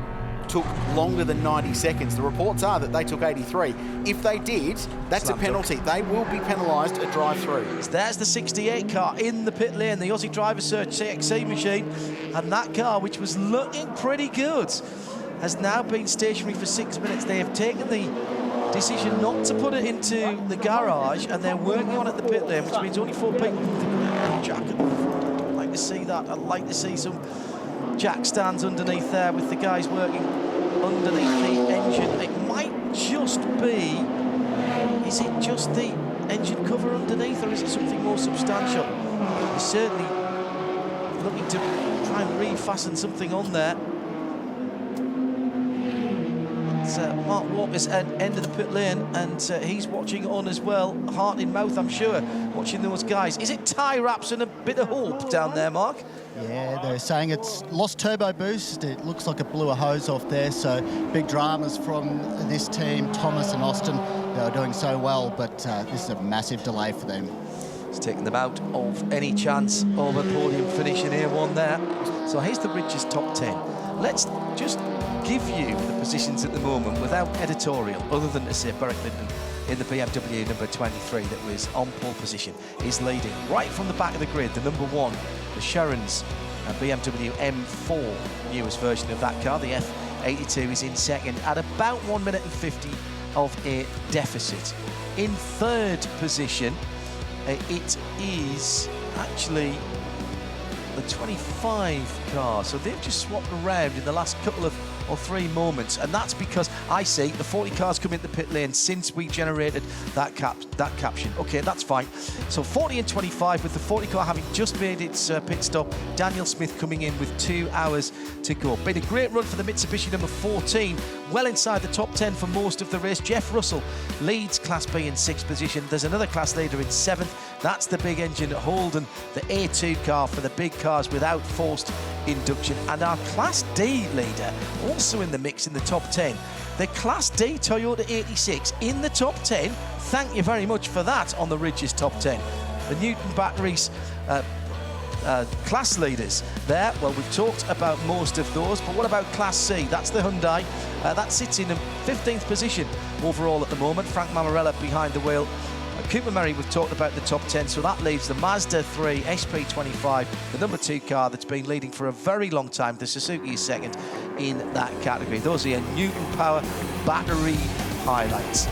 took longer than 90 seconds. The reports are that they took 83. If they did, that's a penalty. They will be penalised a drive-through. So there's the 68 car in the pit lane, the Aussie Driver Search CXC machine, and that car, which was looking pretty good, has now been stationary for 6 minutes. They have taken the decision not to put it into the garage, and they're working on it at the pit lane, which means only 4 people. Jack at the front. I don't like to see that. I'd like to see some jack stands underneath there with the guys working underneath the engine. It might just be, is it just the engine cover underneath, or is it something more substantial? They're certainly looking to try and refasten something on there. Mark Walker's at end of the pit lane, and he's watching on as well, heart in mouth, I'm sure, watching those guys. Is it tie wraps and a bit of hope down there, Mark? Yeah, they're saying it's lost turbo boost. It looks like it blew a hose off there, so big dramas from this team, Thomas and Austin. They were doing so well, but this is a massive delay for them. It's taken them out of any chance of a podium finish in A1 there. So here's the Rich's top 10. Let's just give you the positions at the moment without editorial, other than to say Berwick Linden in the BMW number 23 that was on pole position is leading. Right from the back of the grid, the number 1, the Sharon's BMW M4, newest version of that car. The F82 is in second at about 1 minute and 50 of a deficit. In third position, It is actually the 25 car, so they've just swapped around in the last couple of or 3 moments, and that's because I see the 40 cars come into the pit lane since we generated that caption. Okay, that's fine. So 40 and 25, with the 40 car having just made its pit stop. Daniel Smith coming in with 2 hours to go. Been a great run for the Mitsubishi number 14, well inside the top 10 for most of the race. Jeff Russell leads Class B in 6th position. There's another class leader in 7th. That's the big engine Holden, the A2 car for the big cars without forced induction. And our Class D leader also in the mix in the top 10. The Class D Toyota 86 in the top 10. Thank you very much for that on the Ridges top 10. The Newton Batteries class leaders there. Well, we've talked about most of those, but what about Class C? That's the Hyundai. That sits in a 15th position overall at the moment. Frank Mamarella behind the wheel. Cooper Murray, we've talked about the top 10, so that leaves the Mazda 3 SP25, the number 2 car that's been leading for a very long time. The Suzuki is second in that category. Those are your Newton Power battery highlights.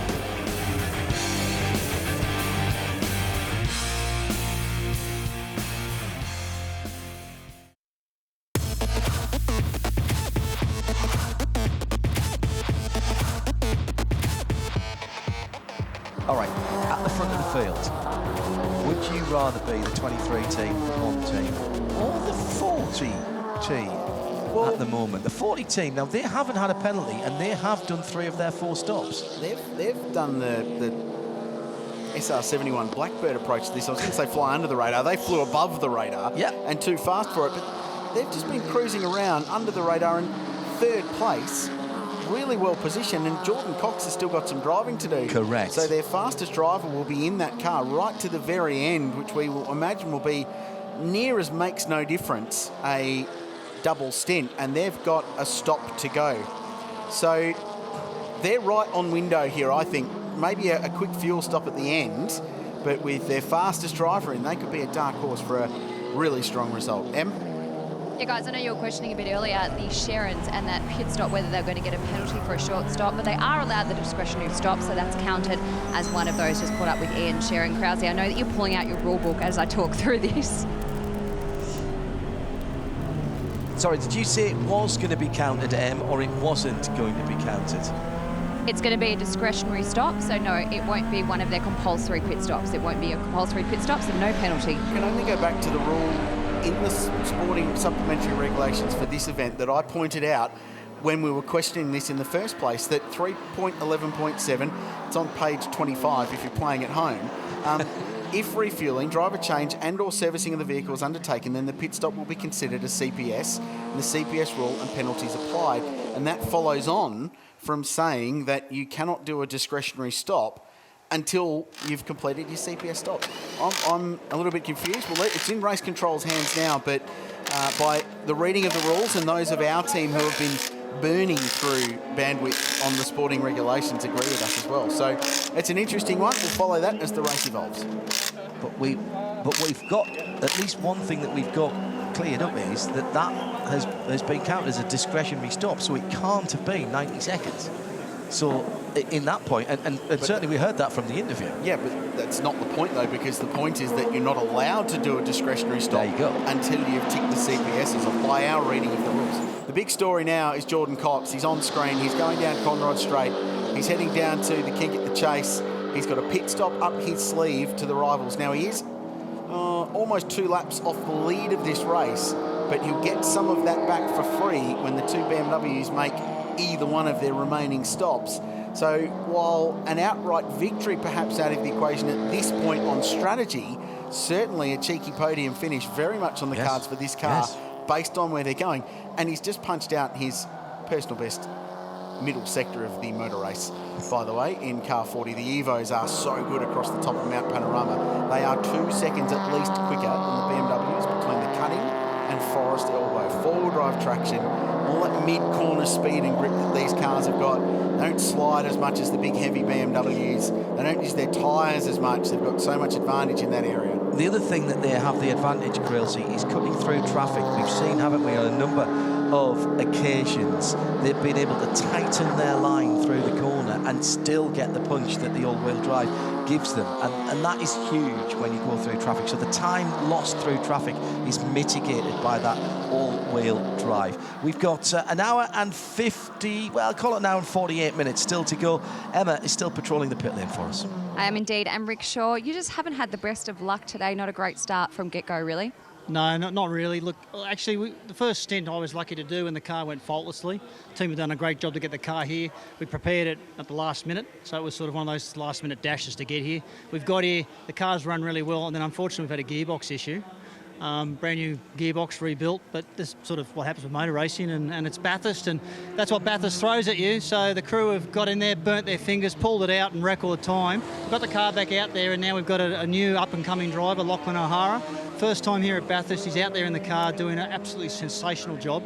All right, at the front of the field, would you rather be the 23 team, the 1 team, or the 40 team at the moment? The 40 team, now they haven't had a penalty and they have done 3 of their 4 stops. They've done the SR71 Blackbird approach to this. I was going to say fly under the radar. They flew above the radar and too fast for it, but they've just been cruising around under the radar in 3rd place. Really well positioned, and Jordan Cox has still got some driving to do. Correct. So their fastest driver will be in that car right to the very end, which we will imagine will be near as makes no difference a double stint, and they've got a stop to go. So they're right on window here, I think. Maybe a quick fuel stop at the end, but with their fastest driver in, they could be a dark horse for a really strong result. Em? Yeah, guys, I know you were questioning a bit earlier the Sherrans and that pit stop, whether they're going to get a penalty for a short stop, but they are allowed the discretionary stop, so that's counted as one of those. Just caught up with Ian Sherran. Krause, I know that you're pulling out your rule book as I talk through this. Sorry, did you say it was going to be counted, Em, or it wasn't going to be counted? It's going to be a discretionary stop, so no, it won't be one of their compulsory pit stops. It won't be a compulsory pit stop, so no penalty. You can only go back to the rule in the sporting supplementary regulations for this event that I pointed out when we were questioning this in the first place, that 3.11.7, it's on page 25 if you're playing at home. If refueling, driver change and or servicing of the vehicle is undertaken, then the pit stop will be considered a CPS, and the CPS rule and penalties applied. And that follows on from saying that you cannot do a discretionary stop until you've completed your CPS stop. I'm a little bit confused. Well, it's in race control's hands now, but by the reading of the rules and those of our team who have been burning through bandwidth on the sporting regulations agree with us as well. So it's an interesting one. We'll follow that as the race evolves. But we've got at least one thing that we've got cleared up is that has been counted as a discretionary stop, so it can't have been 90 seconds. So in that point, and certainly we heard that from the interview. Yeah, but that's not the point though, because the point is that you're not allowed to do a discretionary stop until you've ticked the CPSs by our reading of the rules. The big story now is Jordan Cox. He's on screen. He's going down Conrod Straight. He's heading down to the kink at the chase. He's got a pit stop up his sleeve to the rivals. Now he is almost 2 laps off the lead of this race, but he'll get some of that back for free when the 2 BMWs make either one of their remaining stops. So while an outright victory perhaps out of the equation at this point on strategy, certainly a cheeky podium finish very much on the cards for this car based on where they're going. And he's just punched out his personal best middle sector of the motor race, by the way, in car 40. The Evos are so good across the top of Mount Panorama. They are 2 seconds at least quicker than the BMWs between the cutting and Forest elbow. 4-wheel drive traction, all that mid-corner speed and grip that these cars have got. They don't slide as much as the big heavy BMWs. They don't use their tyres as much. They've got so much advantage in that area. The other thing that they have the advantage, Grillsy, is cutting through traffic. We've seen, haven't we, on a number of occasions, they've been able to tighten their line through the corner and still get the punch that the all-wheel drive gives them, and that is huge when you go through traffic. So the time lost through traffic is mitigated by that all-wheel drive. We've got an hour and 50, well, call it an hour and 48 minutes still to go. Emma is still patrolling the pit lane for us. I am indeed. And Rick Shaw, you just haven't had the best of luck today. Not a great start from get-go, really. No, not really. Look, actually, the first stint I was lucky to do and the car went faultlessly. The team have done a great job to get the car here. We prepared it at the last minute, so it was sort of one of those last-minute dashes to get here. We've got here, the car's run really well, and then unfortunately we've had a gearbox issue. Brand new gearbox rebuilt, but this is sort of what happens with motor racing, and it's Bathurst, and that's what Bathurst throws at you. So the crew have got in there, burnt their fingers, pulled it out in record time. We've got the car back out there, and now we've got a new up-and-coming driver, Lachlan O'Hara. First time here at Bathurst, he's out there in the car doing an absolutely sensational job.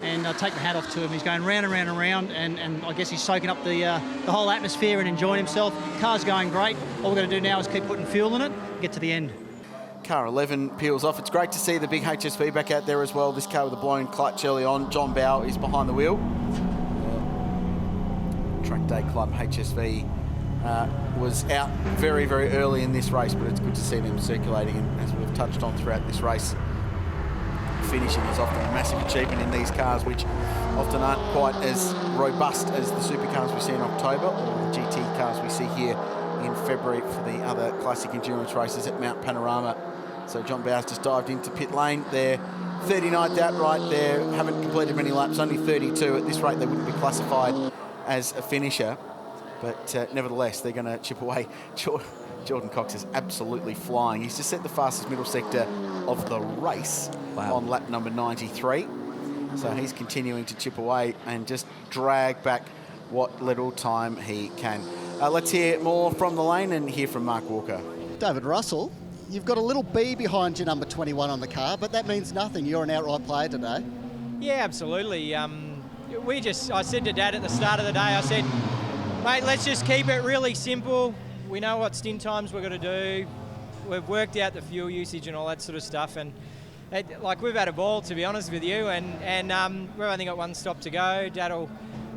And I take the hat off to him. He's going round and round and round, and I guess he's soaking up the whole atmosphere and enjoying himself. Car's going great. All we've got to do now is keep putting fuel in it and get to the end. Car 11 peels off. It's great to see the big HSV back out there as well. This car with a blown clutch early on. John Bow is behind the wheel. Track Day Club HSV was out very, very early in this race, but it's good to see them circulating, and as we've touched on throughout this race, finishing is often a massive achievement in these cars, which often aren't quite as robust as the supercars we see in October or the GT cars we see here in February for the other classic endurance races at Mount Panorama. So John Bowes just dived into pit lane. They're 39th out right there, haven't completed many laps, only 32. At this rate, they wouldn't be classified as a finisher. But nevertheless, they're going to chip away. Jordan Cox is absolutely flying. He's just set the fastest middle sector of the race on lap number 93. So he's continuing to chip away and just drag back what little time he can. Let's hear more from the lane and hear from Mark Walker. David Russell, you've got a little B behind your number 21 on the car, but that means nothing. You're an outright player today. Yeah, absolutely. I said to Dad at the start of the day, I said, mate, let's just keep it really simple. We know what stint times we're going to do. We've worked out the fuel usage and all that sort of stuff. And we've had a ball, to be honest with you. And we've only got one stop to go.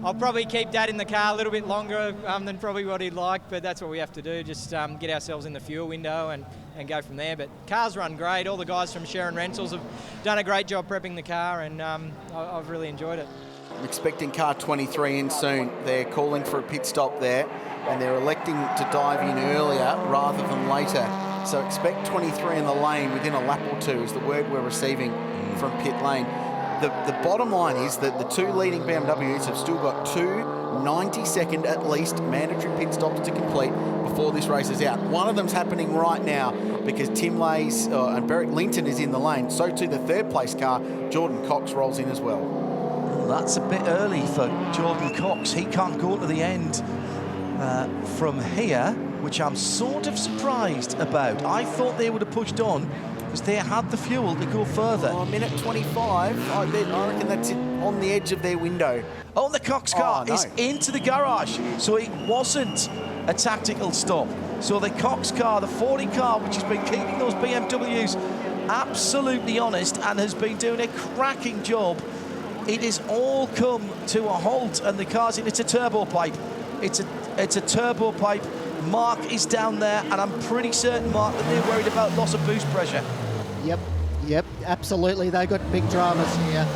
I'll probably keep Dad in the car a little bit longer than probably what he'd like, but that's what we have to do, just get ourselves in the fuel window and go from there. But cars run great. All the guys from Sharon Rentals have done a great job prepping the car, and I've really enjoyed it. I'm expecting car 23 in soon. They're calling for a pit stop there, and they're electing to dive in earlier rather than later. So expect 23 in the lane within a lap or two is the word we're receiving from pit lane. The bottom line is that the two leading BMWs have still got 2 90-second at least mandatory pit stops to complete before this race is out. One of them's happening right now because Tim Lays and Beric Linton is in the lane. So too the third place car, Jordan Cox, rolls in as well. That's a bit early for Jordan Cox. He can't go to the end from here, which I'm sort of surprised about. I thought they would have pushed on because they had the fuel to go further. Oh, minute 25. I reckon that's on the edge of their window. Oh, the Cox car is into the garage. So it wasn't a tactical stop. So the Cox car, the 40 car, which has been keeping those BMWs absolutely honest and has been doing a cracking job, it has all come to a halt, and the car's in. It's a turbo pipe. It's a turbo pipe. Mark is down there, and I'm pretty certain, Mark, that they're worried about loss of boost pressure. Yep, absolutely. They've got big dramas here.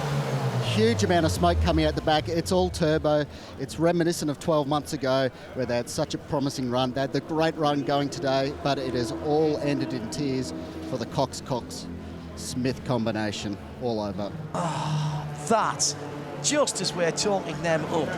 Huge amount of smoke coming out the back. It's all turbo. It's reminiscent of 12 months ago where they had such a promising run. They had the great run going today, but it has all ended in tears for the Cox-Smith combination all over. That, just as we're talking them up,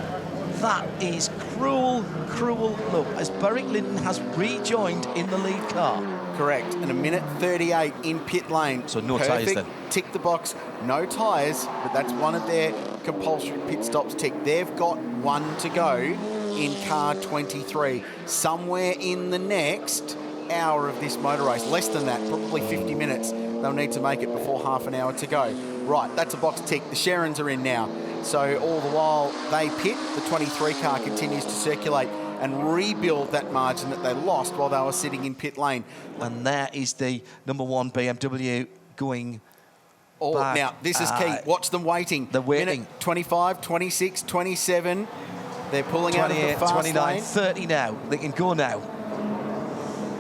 that is cruel, cruel look as Beric Linton has rejoined in the lead car. Correct, and a minute 38 in pit lane. So no tyres then. Tick the box, no tyres, but that's one of their compulsory pit stops tick. They've got one to go in car 23. Somewhere in the next hour of this motor race, less than that, probably 50 minutes, they'll need to make it before half an hour to go. Right, that's a box tick. The Sharons are in now. So all the while they pit, the 23 car continues to circulate and rebuild that margin that they lost while they were sitting in pit lane. And there is the number 1 BMW going back. Now, this is key. Watch them waiting. They're waiting. Minute 25, 26, 27. They're pulling out of the fast 29, lane. 30 now. They can go now.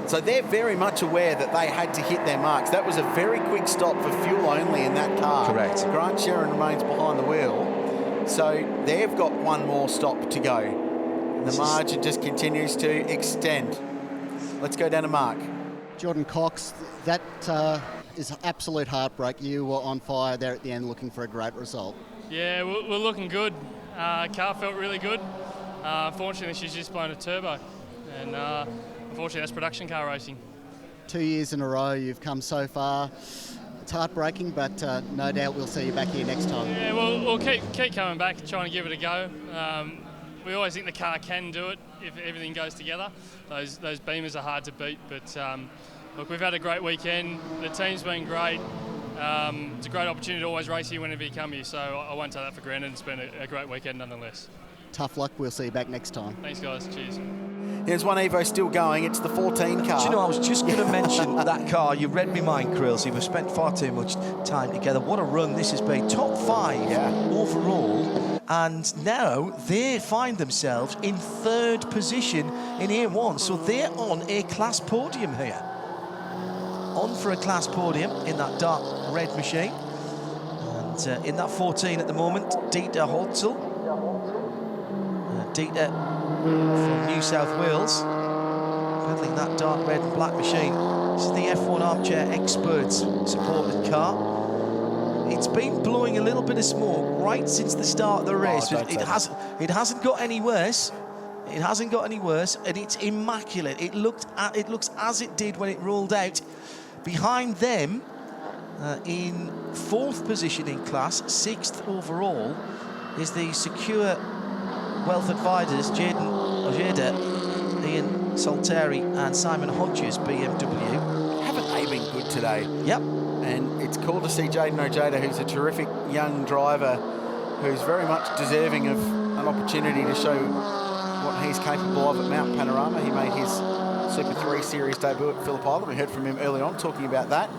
So they're very much aware that they had to hit their marks. That was a very quick stop for fuel only in that car. Correct. Grant Sherrin remains behind the wheel. So they've got one more stop to go. And the margin just continues to extend. Let's go down to Mark. Jordan Cox, that is absolute heartbreak. You were on fire there at the end looking for a great result. Yeah, we're looking good. Car felt really good. Unfortunately, she's just blown a turbo. And unfortunately, that's production car racing. 2 years in a row, you've come so far. It's heartbreaking, but no doubt we'll see you back here next time. Yeah, we'll keep coming back, trying to give it a go. We always think the car can do it if everything goes together. Those Beamers are hard to beat, but look, we've had a great weekend. The team's been great. It's a great opportunity to always race here whenever you come here, so I won't take that for granted. It's been a great weekend nonetheless. Tough luck. We'll see you back next time. Thanks, guys. Cheers. There's one Evo still going. It's the 14 car. Do you know, I was just going to mention that car. You read me mind, Krills. We've spent far too much time together. What a run this has been. Top 5 overall. And now they find themselves in 3rd position in A1. So they're on a class podium here. On for a class podium in that dark red machine. And in that 14 at the moment, Dieter Holtzel. Dieter from New South Wales, peddling that dark red and black machine. This is the F1 Armchair Experts supported car. It's been blowing a little bit of smoke right since the start of the race. It hasn't got any worse. It hasn't got any worse, and it's immaculate. It looks as it did when it rolled out. Behind them, in 4th position in class, 6th overall, is the Secure Wealth Advisors, Jaden Ojeda, Ian Salteri and Simon Hodges, BMW. Haven't they been good today? Yep. And it's cool to see Jaden Ojeda, who's a terrific young driver, who's very much deserving of an opportunity to show what he's capable of at Mount Panorama. He made his Super 3 Series debut at Phillip Island. We heard from him early on talking about that.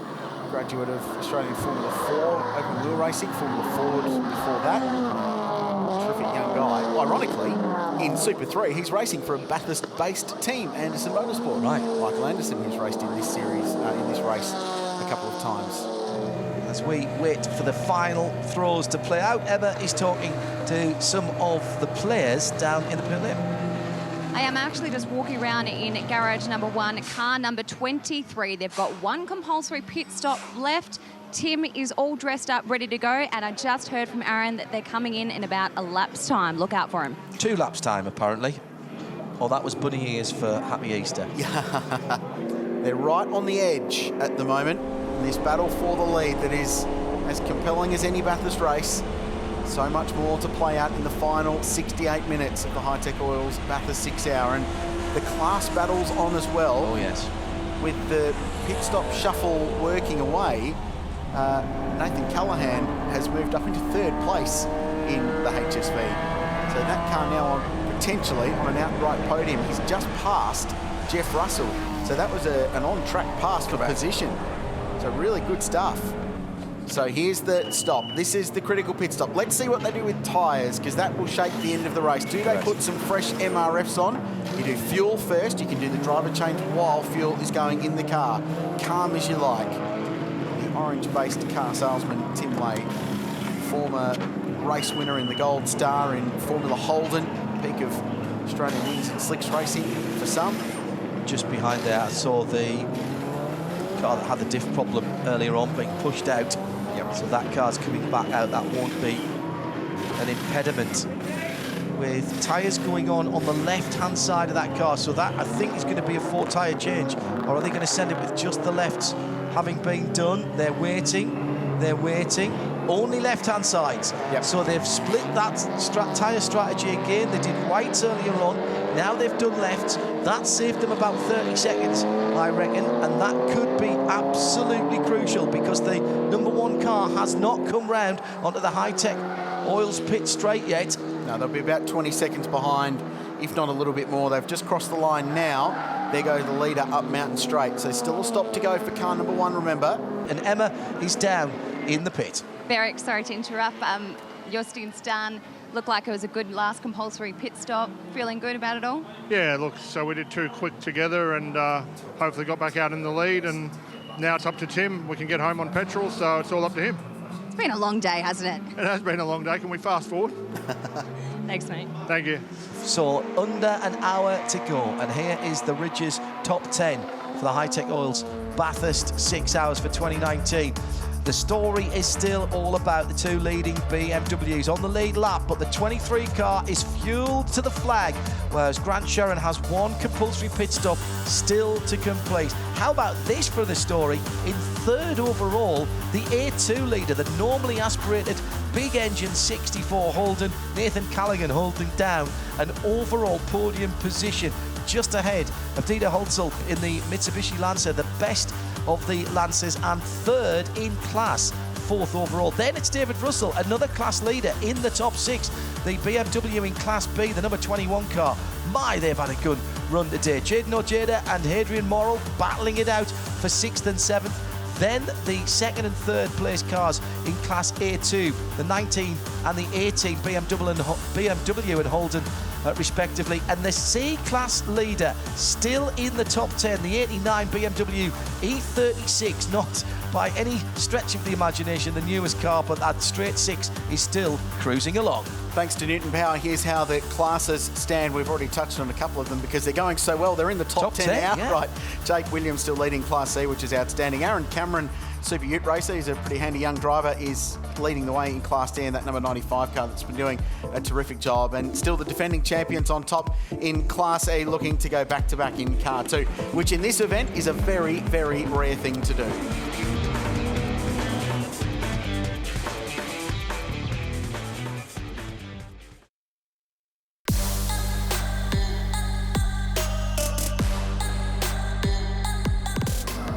Graduate of Australian Formula 4, open wheel racing, Formula Ford before that. Terrific young guy. Ironically, in Super 3, he's racing for a Bathurst-based team, Anderson Motorsport. Right. Michael Anderson, who's raced in this series, in this race a couple of times. As we wait for the final throws to play out, Emma is talking to some of the players down in the pit lane. I am actually just walking around in garage number 1, car number 23. They've got one compulsory pit stop left. Tim is all dressed up, ready to go, and I just heard from Aaron that they're coming in about a lap's time. Look out for him. 2 laps time, apparently. Oh, that was bunny ears for Happy Easter. Yeah. They're right on the edge at the moment in this battle for the lead that is as compelling as any Bathurst race. So much more to play out in the final 68 minutes of the Hi-Tec Oils Bathurst 6 hour, and the class battle's on as well. Oh, yes. With the pit stop shuffle working away, Nathan Callahan has moved up into 3rd place in the HSV. So that car now on, potentially on an outright podium. He's just passed Jeff Russell. So that was an on-track pass for position. So really good stuff. So here's the stop. This is the critical pit stop. Let's see what they do with tyres, because that will shape the end of the race. Do they put some fresh MRFs on? You do fuel first. You can do the driver change while fuel is going in the car. Calm as you like. The orange-based car salesman, Tim Lay, former race winner in the Gold Star in Formula Holden, peak of Australian wins and slicks racing for some. Just behind there, I saw the car that had the diff problem earlier on being pushed out. So that car's coming back out. That won't be an impediment. With tyres going on the left-hand side of that car. So that, I think, is going to be a 4-tyre change. Or are they going to send it with just the lefts having been done? They're waiting. They're waiting. Only left-hand sides. So they've split that tyre strategy again. They did whites earlier on. Now they've done lefts. That saved them about 30 seconds, I reckon. And that could be absolutely crucial, because the number 1 car has not come round onto the Hi-Tec Oils pit straight yet. No, they'll be about 20 seconds behind, if not a little bit more. They've just crossed the line now. There goes the leader up Mountain Straight. So still a stop to go for car number 1, remember. And Emma is down in the pit. Beric, sorry to interrupt. Justin Stan Looked like it was a good last compulsory pit stop. Feeling good about it all? Yeah, look, so we did 2 quick together and hopefully got back out in the lead, and now it's up to Tim. We can get home on petrol, so it's all up to him. It's been a long day, hasn't it? It has been a long day. Can we fast forward? Thanks, mate. Thank you. So under an hour to go, and here is the Ridges top 10 for the Hi-Tec Oils Bathurst 6 hours for 2019. The story is still all about the 2 leading BMWs on the lead lap, but the 23 car is fueled to the flag, whereas Grant Sherrin has 1 compulsory pit stop still to complete. How about this for the story? In 3rd overall, the A2 leader, the normally aspirated big engine 64 Holden, Nathan Callaghan holding down an overall podium position just ahead of Dieter Holzl in the Mitsubishi Lancer, the best of the Lancers, and 3rd in class, 4th overall. Then it's David Russell, another class leader in the top 6. The BMW in Class B, the number 21 car. My, they've had a good run today. Jaden Ojeda and Hadrian Morrill battling it out for 6th and 7th. Then the 2nd and 3rd place cars in Class A2, the 19 and the 18 BMW and Holden respectively, and the C-Class leader still in the top 10, the 89 BMW E36, not by any stretch of the imagination the newest car, but that straight 6 is still cruising along. Thanks to Newton Power, here's how the classes stand. We've already touched on a couple of them because they're going so well. They're in the top 10 outright. Yeah. Jake Williams still leading Class C, which is outstanding. Aaron Cameron, Super Ute racer, he's a pretty handy young driver, is leading the way in Class D in that number 95 car that's been doing a terrific job. And still the defending champions on top in Class E, looking to go back-to-back in Car 2, which in this event is a very, very rare thing to do.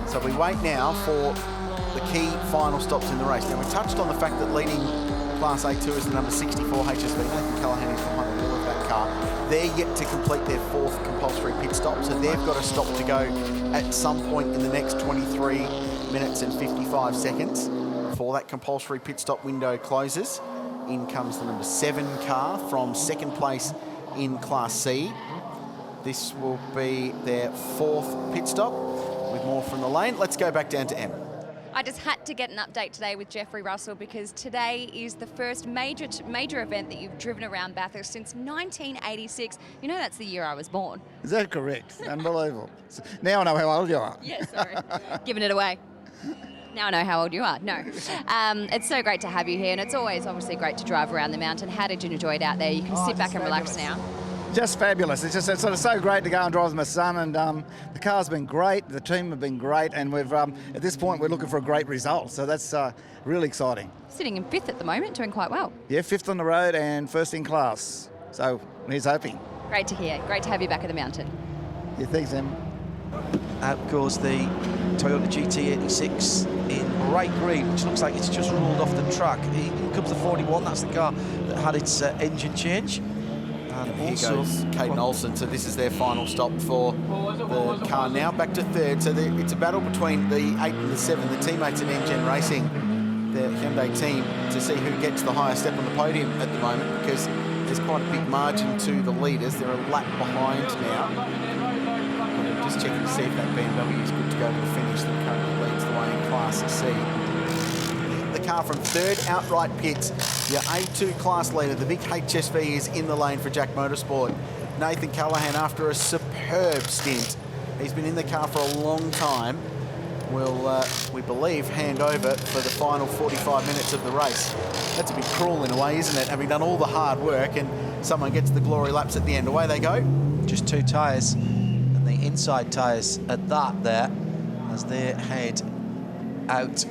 So we wait now for the key final stops in the race. Now, we touched on the fact that leading Class A2 is the number 64 HSV. Nathan Callaghan is behind the wheel of that car. They're yet to complete their 4th compulsory pit stop, so they've got a stop to go at some point in the next 23 minutes and 55 seconds before that compulsory pit stop window closes. In comes the number 7 car from 2nd place in Class C. This will be their 4th pit stop. With more from the lane, let's go back down to M. I just had to get an update today with Jeffrey Russell because today is the first major event that you've driven around Bathurst since 1986. You know, that's the year I was born. Is that correct? Unbelievable. Now I know how old you are. Yeah, sorry. Giving it away. Now I know how old you are. No. It's so great to have you here, and it's always obviously great to drive around the mountain. How did you enjoy it out there? You can sit back and relax now. Just fabulous. It's so great to go and drive with my son, and the car's been great, the team have been great, and we've at this point we're looking for a great result, so that's really exciting. Sitting in 5th at the moment, doing quite well. Yeah, 5th on the road and 1st in class, so he's hoping. Great to hear. Great to have you back at the mountain. Yeah, thanks, Em. Out goes the Toyota GT86 in bright green, which looks like it's just rolled off the track. In comes the 41, that's the car that had its engine change. And here goes Caden Olsen, so this is their final stop for the car now. Back to 3rd, so it's a battle between the 8 and the 7, the teammates at Engine Racing, the Hyundai team, to see who gets the highest step on the podium at the moment, because there's quite a big margin to the leaders. They're a lap behind now. Just checking to see if that BMW is good to go to the finish that currently leads the way in Class C. The car from 3rd outright pits. Your A2 class leader, the big HSV, is in the lane for Jack Motorsport. Nathan Callaghan, after a superb stint, he's been in the car for a long time, will, we believe, hand over for the final 45 minutes of the race. That's a bit cruel in a way, isn't it? Having done all the hard work and someone gets the glory laps at the end. Away they go. Just 2 tyres, and the inside tyres at that there, as they head out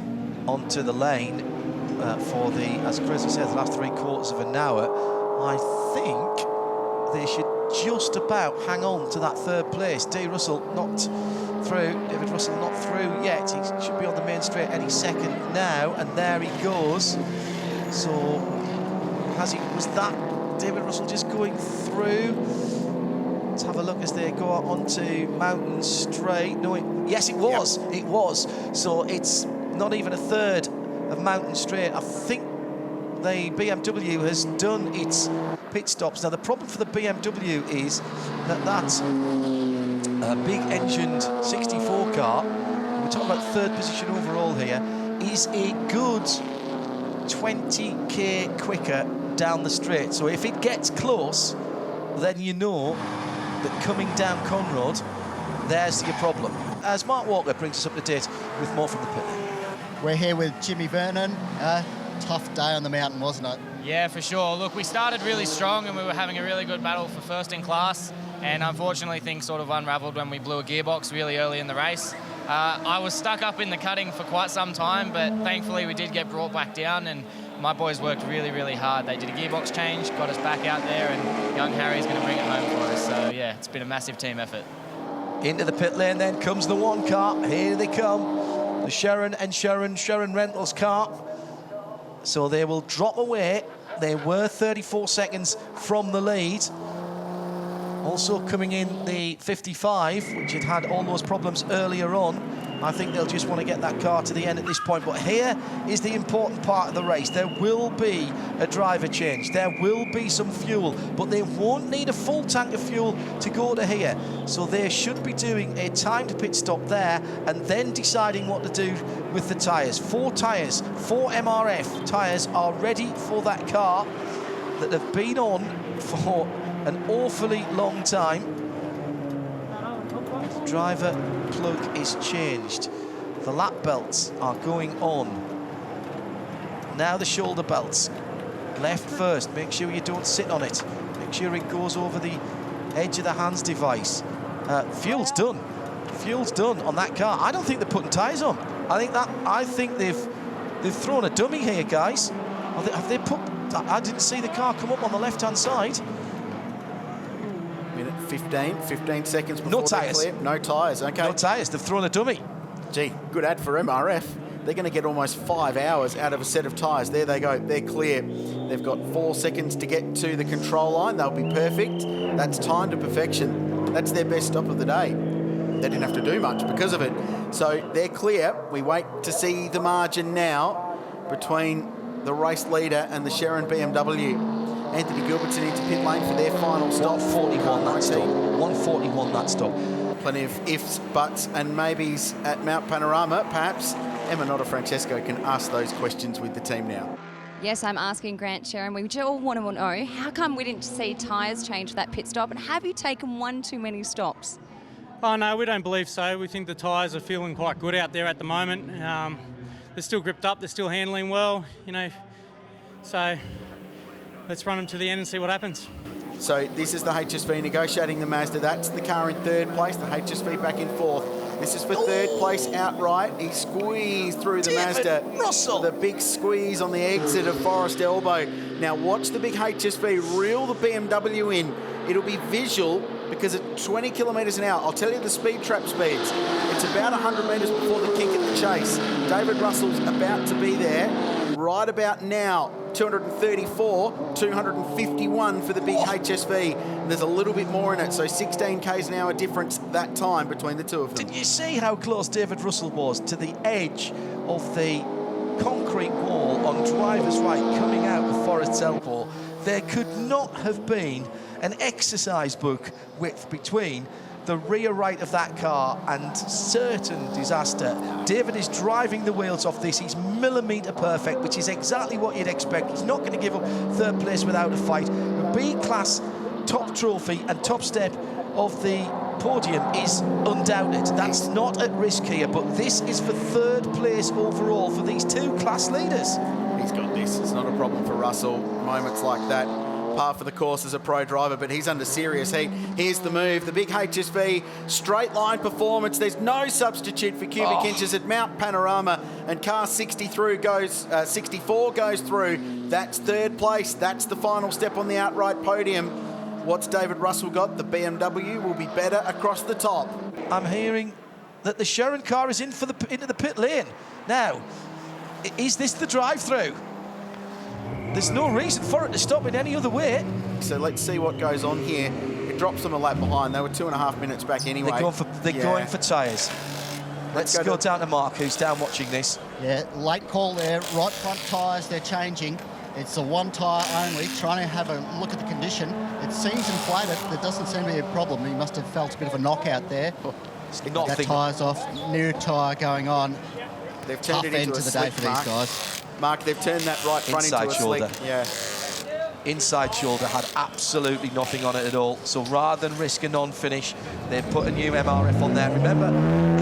onto the lane for the, as Chris said, the last 3/4 of an hour. I think they should just about hang on to that 3rd place. D. Russell not through, David Russell not through yet. He should be on the main straight any second now, and there he goes. So, was that David Russell just going through? Let's have a look as they go onto Mountain Straight. No, yes, it was. Yep. It was. So it's not even a 3rd of Mountain Straight. I think the BMW has done its pit stops. Now, the problem for the BMW is that that's a big-engined 64 car, we're talking about third position overall here, is a good 20k quicker down the straight. So if it gets close, then you know that coming down Conrod, there's your problem. As Mark Walker brings us up to date with more from the pit lane. We're here with Jimmy Vernon. Tough day on the mountain, wasn't it? Yeah, for sure. Look, we started really strong and we were having a really good battle for first in class, and unfortunately things sort of unravelled when we blew a gearbox really early in the race. I was stuck up in the cutting for quite some time, but thankfully we did get brought back down, and my boys worked really, really hard. They did a gearbox change, got us back out there, and young Harry's going to bring it home for us. So yeah, it's been a massive team effort. Into the pit lane then comes the one car. Here they come. The Sharon Rentals car. So they will drop away. They were 34 seconds from the lead. Also coming in the 55, which had had all those problems earlier on. I think they'll just want to get that car to the end at this point. But here is the important part of the race. There will be a driver change. There will be some fuel, but they won't need a full tank of fuel to go to here. So they should be doing a timed pit stop there and then deciding what to do with the tyres. 4 tyres, 4 MRF tyres are ready for that car that have been on for an awfully long time. The driver plug is changed. The lap belts are going on. Now the shoulder belts. Left first, make sure you don't sit on it. Make sure it goes over the edge of the hands device. Fuel's done. Fuel's done on that car. I don't think they're putting tyres on. I think they've thrown a dummy here, guys. Have they put? I didn't see the car come up on the left-hand side. Minute 15 seconds before no tyres. No tyres, okay. No tyres, they've thrown a dummy. Gee, good ad for MRF. They're going to get almost 5 hours out of a set of tyres. There they go, they're clear. They've got 4 seconds to get to the control line. They'll be perfect. That's time to perfection. That's their best stop of the day. They didn't have to do much because of it. So they're clear. We wait to see the margin now between the race leader and the Sharon BMW. Anthony Gilbertson into pit lane for their final stop. 141 that stop. 141 that stop. Plenty of ifs, buts and maybes at Mount Panorama. Perhaps Emma Francesco can ask those questions with the team now. Yes, I'm asking Grant, Sharon. We all want to know, how come we didn't see tyres change for that pit stop, and have you taken one too many stops? Oh no, we don't believe so. We think the tyres are feeling quite good out there at the moment. They're still gripped up, they're still handling well, you know. So let's run them to the end and see what happens. So this is the HSV negotiating the Mazda. That's the car in third place. The HSV back in fourth. This is for third place outright. He squeezed through the Mazda. Russell. The big squeeze on the exit of Forest Elbow. Now watch the big HSV reel the BMW in. It'll be visual because at 20 kilometres an hour, I'll tell you the speed trap speeds. It's about 100 metres before the kick at the chase. David Russell's about to be there. Right about now, 234, 251 for the big HSV. And there's a little bit more in it, so 16 k's an hour difference that time between the two of them. Did you see how close David Russell was to the edge of the concrete wall on driver's right coming out of Forest's Elbow? There could not have been an exercise book width between the rear right of that car and certain disaster. David is driving the wheels off this. He's millimetre perfect, which is exactly what you'd expect. He's not going to give up third place without a fight. The B-class top trophy and top step of the podium is undoubted. That's not at risk here, but this is for third place overall for these two class leaders. He's got this. It's not a problem for Russell. Moments like that. Par for the course as a pro driver, but he's under serious heat. Here's the move. The big HSV straight line performance. There's no substitute for cubic inches at Mount Panorama, and car 64 goes through. That's third place. That's the final step on the outright podium. What's David Russell got? The BMW will be better across the top. I'm hearing that the Sharon car is into the pit lane. Now, is this the drive-through? There's no reason for it to stop in any other way. So let's see what goes on here. It drops them a lap behind. They were 2.5 minutes back anyway. They're going for tyres. Let's go down to Mark, who's down watching this. Yeah, late call there. Right front tyres, they're changing. It's a one tyre only, trying to have a look at the condition. It seems inflated. There doesn't seem to be a problem. He must have felt a bit of a knockout there. That tyre's off, new tyre going on. They've turned Tough it into end a to the day slick, for these guys. Mark, they've turned that right front Inside into a shoulder. slick. Yeah. Inside shoulder had absolutely nothing on it at all. So rather than risk a non-finish, they've put a new MRF on there. Remember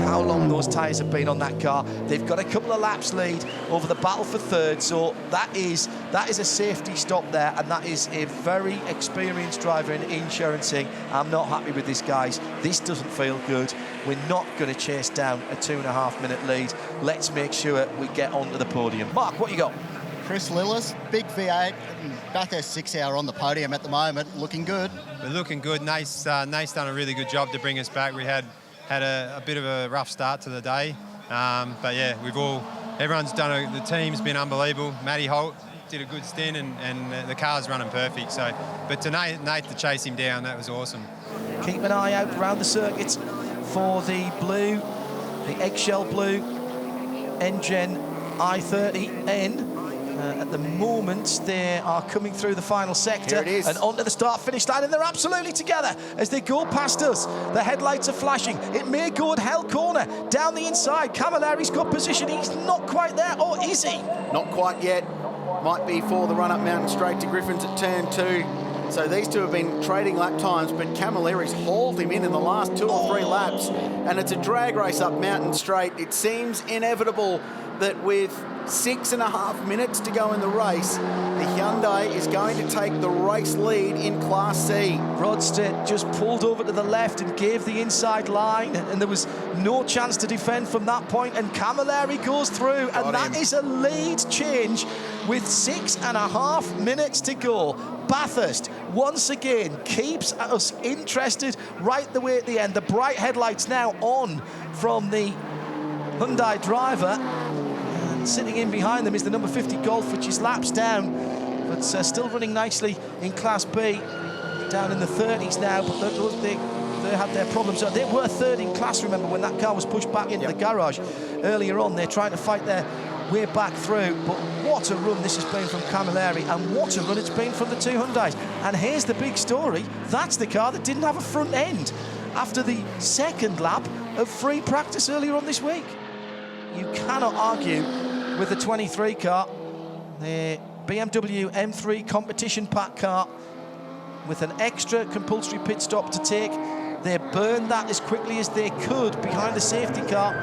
how long those tyres have been on that car. They've got a couple of laps lead over the battle for third. So that is a safety stop there, and that is a very experienced driver in Insher saying, I'm not happy with this, guys. This doesn't feel good. We're not going to chase down a 2.5 minute lead. Let's make sure we get onto the podium. Mark, what you got? Chris Lillis, big V8, Bathurst 6 hour on the podium at the moment, looking good. We're looking good. Nate's done a really good job to bring us back. We had a bit of a rough start to the day, but yeah, everyone's done. The team's been unbelievable. Matty Holt did a good stint, and the car's running perfect. So, but to Nate to chase him down, that was awesome. Keep an eye out around the circuit for the blue, the eggshell blue N-Gen i30N. At the moment, they are coming through the final sector and onto the start-finish line, and they're absolutely together as they go past us. The headlights are flashing. It may go at Hell Corner. Down the inside, Camilleri's got position. He's not quite there, or is he? Not quite yet. Might be for the run-up Mountain Straight to Griffins at turn 2. So these two have been trading lap times, but Camilleri's hauled him in the last 2 or 3 laps, and it's a drag race up Mountain Straight. It seems inevitable that with 6.5 minutes to go in the race, the Hyundai is going to take the race lead in Class C. Rodstedt just pulled over to the left and gave the inside line, and there was no chance to defend from that point, and Camilleri goes through, and that is a lead change with 6.5 minutes to go. Bathurst, once again, keeps us interested right the way at the end. The bright headlights now on from the Hyundai driver. Sitting in behind them is the number 50 Golf, which is laps down, but still running nicely in Class B, down in the 30s now, but they had their problems. They were third in class, remember, when that car was pushed back into the garage earlier on. They're trying to fight their way back through, but what a run this has been from Camilleri, and what a run it's been from the two Hyundais. And here's the big story. That's the car that didn't have a front end after the second lap of free practice earlier on this week. You cannot argue with the 23 car, the BMW M3 competition pack car, with an extra compulsory pit stop to take. They burned that as quickly as they could behind the safety car.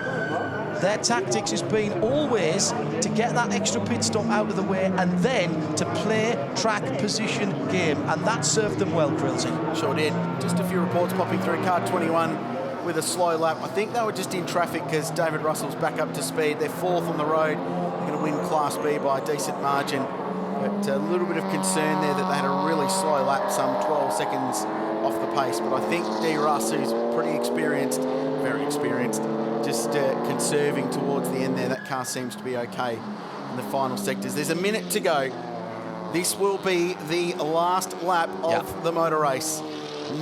Their tactics has been always to get that extra pit stop out of the way and then to play track position game, and that served them well, Krillsy. Sure did. Just a few reports popping through. Car 21 with a slow lap. I think they were just in traffic because David Russell's back up to speed. They're 4th on the road. They're going to win Class B by a decent margin. But a little bit of concern there that they had a really slow lap, some 12 seconds off the pace. But I think D. Russ, who's pretty experienced, very experienced, just conserving towards the end there. That car seems to be okay in the final sectors. There's a minute to go. This will be the last lap of the motor race.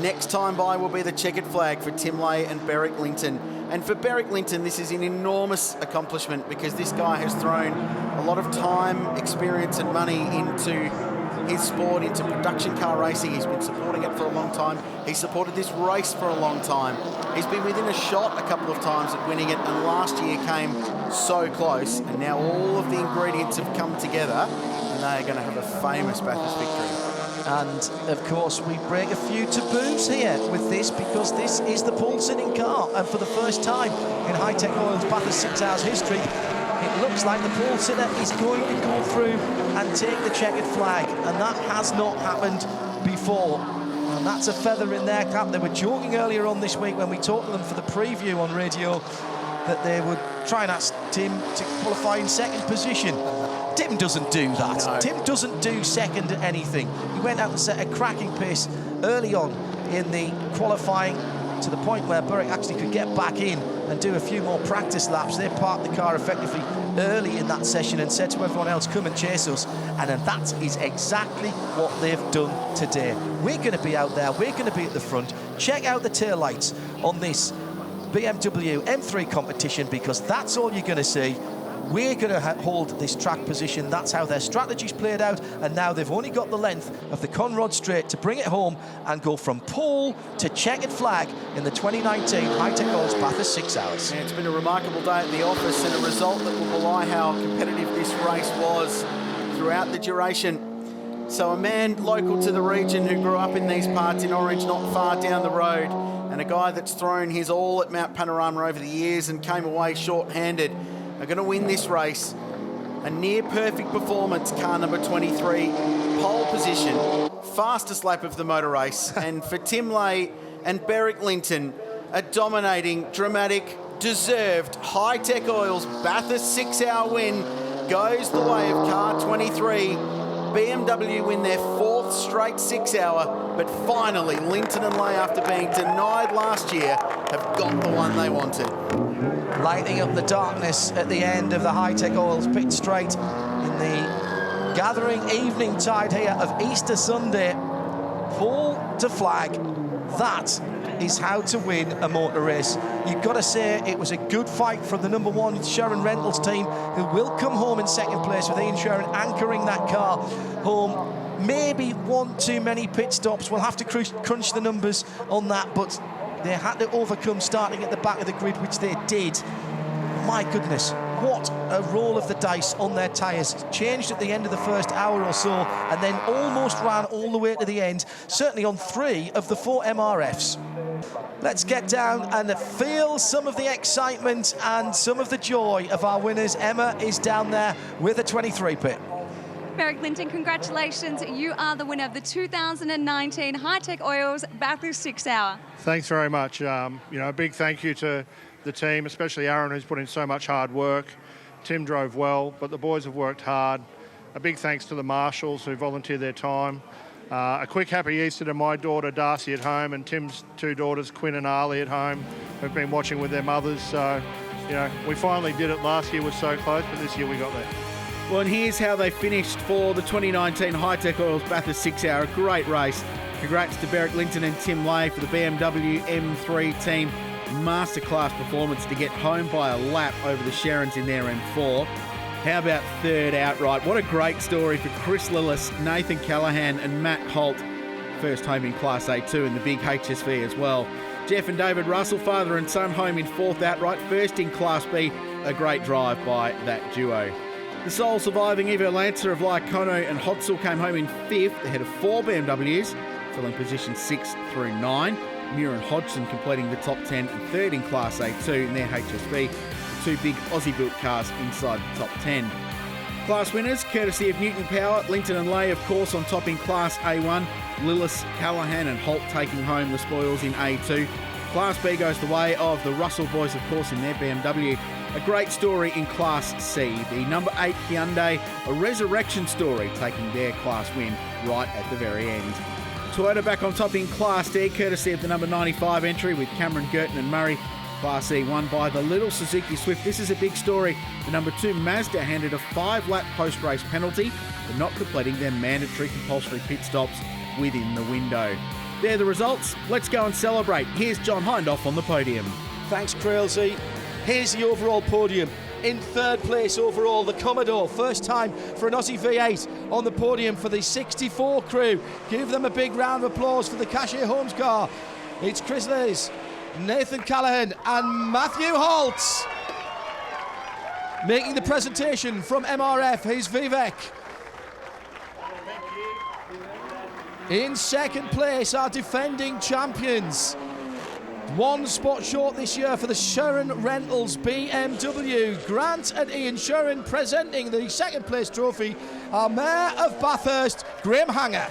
Next time by will be the checkered flag for Tim Lay and Berwick Linton. And for Berwick Linton, this is an enormous accomplishment because this guy has thrown a lot of time, experience and money into his sport, into production car racing. He's been supporting it for a long time. He's supported this race for a long time. He's been within a shot a couple of times at winning it, and last year came so close. And now all of the ingredients have come together, and they are going to have a famous Bathurst victory. And of course we break a few taboos here with this, because this is the pole sitting car, and for the first time in Hi-Tec Oil's Bathurst 6 Hours history, it looks like the pole sitter is going to go through and take the checkered flag, and that has not happened before, and that's a feather in their cap. They were joking earlier on this week when we talked to them for the preview on radio that they would try and ask Tim to qualify in second position. Tim doesn't do that. No. Tim doesn't do second at anything. He went out and set a cracking pace early on in the qualifying, to the point where Berwick actually could get back in and do a few more practice laps. They parked the car effectively early in that session and said to everyone else, come and chase us. And then that is exactly what they've done today. We're going to be out there. We're going to be at the front. Check out the tail lights on this BMW M3 competition, because that's all you're going to see. we're going to hold this track position. That's how their strategy's played out, and now they've only got the length of the Conrod Straight to bring it home and go from pole to checkered flag in the 2019 Hi-Tec Oils Bathurst 6 Hours. Yeah, it's been a remarkable day at the office and a result that will belie how competitive this race was throughout the duration. So a man local to the region who grew up in these parts in Orange, not far down the road, and a guy that's thrown his all at Mount Panorama over the years and came away short-handed, are going to win this race. A near-perfect performance, car number 23, pole position, fastest lap of the motor race. And for Tim Lay and Beric Linton, a dominating, dramatic, deserved Hi-Tec Oils Bathurst 6-hour win goes the way of car 23. BMW win their 4th straight 6-hour, but finally Linton and Lay, after being denied last year, have got the one they wanted. Lighting up the darkness at the end of the Hi-Tec Oils pit straight in the gathering evening tide here of Easter Sunday. Pole to flag, that is how to win a motor race. You've got to say it was a good fight from the number 1 Sharon Rentals team, who will come home in 2nd place with Ian Sharon anchoring that car home. Maybe one too many pit stops. We'll have to crunch the numbers on that, but they had to overcome starting at the back of the grid, which they did. My goodness, what a roll of the dice on their tyres. Changed at the end of the first hour or so, and then almost ran all the way to the end, certainly on 3 of the 4 MRFs. Let's get down and feel some of the excitement and some of the joy of our winners. Emma is down there with a 23 pit. Beric Linton, congratulations. You are the winner of the 2019 Hi-Tec Oils Bathurst 6-hour. Thanks very much. A big thank you to the team, especially Aaron, who's put in so much hard work. Tim drove well, but the boys have worked hard. A big thanks to the marshals who volunteered their time. A quick happy Easter to my daughter Darcy at home, and Tim's 2 daughters, Quinn and Arlie, at home, who've been watching with their mothers. So, we finally did it. Last year was so close, but this year we got there. Well, and here's how they finished for the 2019 Hi-Tec Oils Bathurst 6-hour. Great race. Congrats to Beric Linton and Tim Lay for the BMW M3 team. Masterclass performance to get home by a lap over the Sharons in their M4. How about 3rd outright? What a great story for Chris Lillis, Nathan Callahan and Matt Holt. First home in Class A2 in the big HSV as well. Jeff and David Russell, father and son, home in 4th outright. First in Class B. A great drive by that duo. The sole surviving Evo Lancer of Iacono and Hodsall came home in 5th ahead of 4 BMWs, filling positions 6 through 9. Muir and Hodgson completing the top 10 and 3rd in Class A2 in their HSV. The 2 big Aussie-built cars inside the top 10. Class winners, courtesy of Newton Power, Linton and Lay, of course, on top in Class A1. Lillis, Callahan and Holt taking home the spoils in A2. Class B goes the way of the Russell boys, of course, in their BMW. A great story in Class C. The number 8 Hyundai, a resurrection story, taking their class win right at the very end. Toyota back on top in Class D, courtesy of the number 95 entry with Cameron Girton and Murray. Class E won by the little Suzuki Swift. This is a big story. The number 2 Mazda handed a 5-lap post-race penalty for not completing their mandatory compulsory pit stops within the window. They're the results. Let's go and celebrate. Here's John Hindhoff on the podium. Thanks, Crailsey. Here's the overall podium. In 3rd place overall, the Commodore. First time for an Aussie V8 on the podium for the 64 crew. Give them a big round of applause for the Cashier Holmes car. It's Chris Leys, Nathan Callahan and Matthew Holt. Making the presentation from MRF, here's Vivek. In 2nd place, our defending champions. 1 spot short this year for the Sharon Rentals BMW. Grant and Ian Sharon presenting the 2nd place trophy. Our Mayor of Bathurst, Graham Hanger.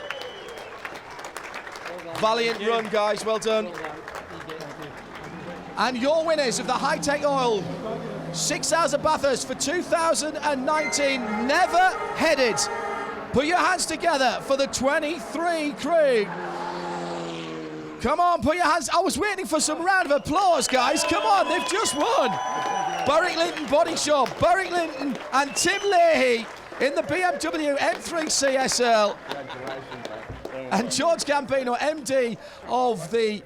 Valiant run, guys, well done. And your winners of the Hi-Tec Oil 6 Hours of Bathurst for 2019, never headed. Put your hands together for the 23 crew. Come on, put your hands. I was waiting for some round of applause, guys. Come on, they've just won. Beric Linton Body Shop, Beric Linton and Tim Leahy in the BMW M3 CSL. And George Gambino, MD of the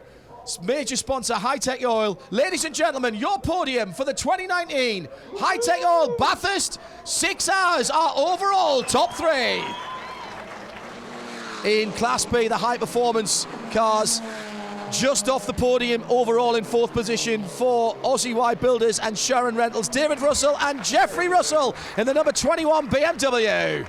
major sponsor Hi-Tec Oil. Ladies and gentlemen, your podium for the 2019 Hi-Tec Oil Bathurst 6 hours, our overall top 3. In Class B, the high performance cars, just off the podium overall in 4th position for Aussie Wide Builders and Sharon Rentals, David Russell and Jeffrey Russell in the number 21 BMW.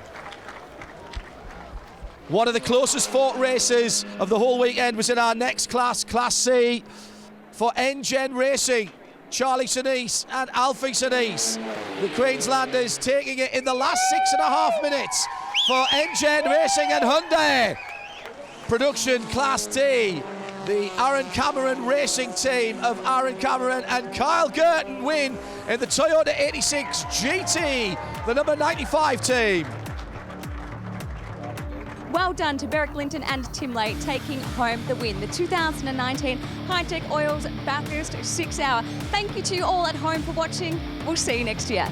One of the closest fought races of the whole weekend was in our next class, Class C, for NGen Racing. Charlie Sinise and Alfie Sinise. The Queenslanders taking it in the last 6.5 minutes for NGen Racing and Hyundai. Production Class D. The Aaron Cameron racing team of Aaron Cameron and Kyle Girton win in the Toyota 86 GT, the number 95 team. Well done to Berwick Linton and Tim Lay taking home the win. The 2019 Hi-Tec Oils Bathurst 6 hour. Thank you to you all at home for watching. We'll see you next year.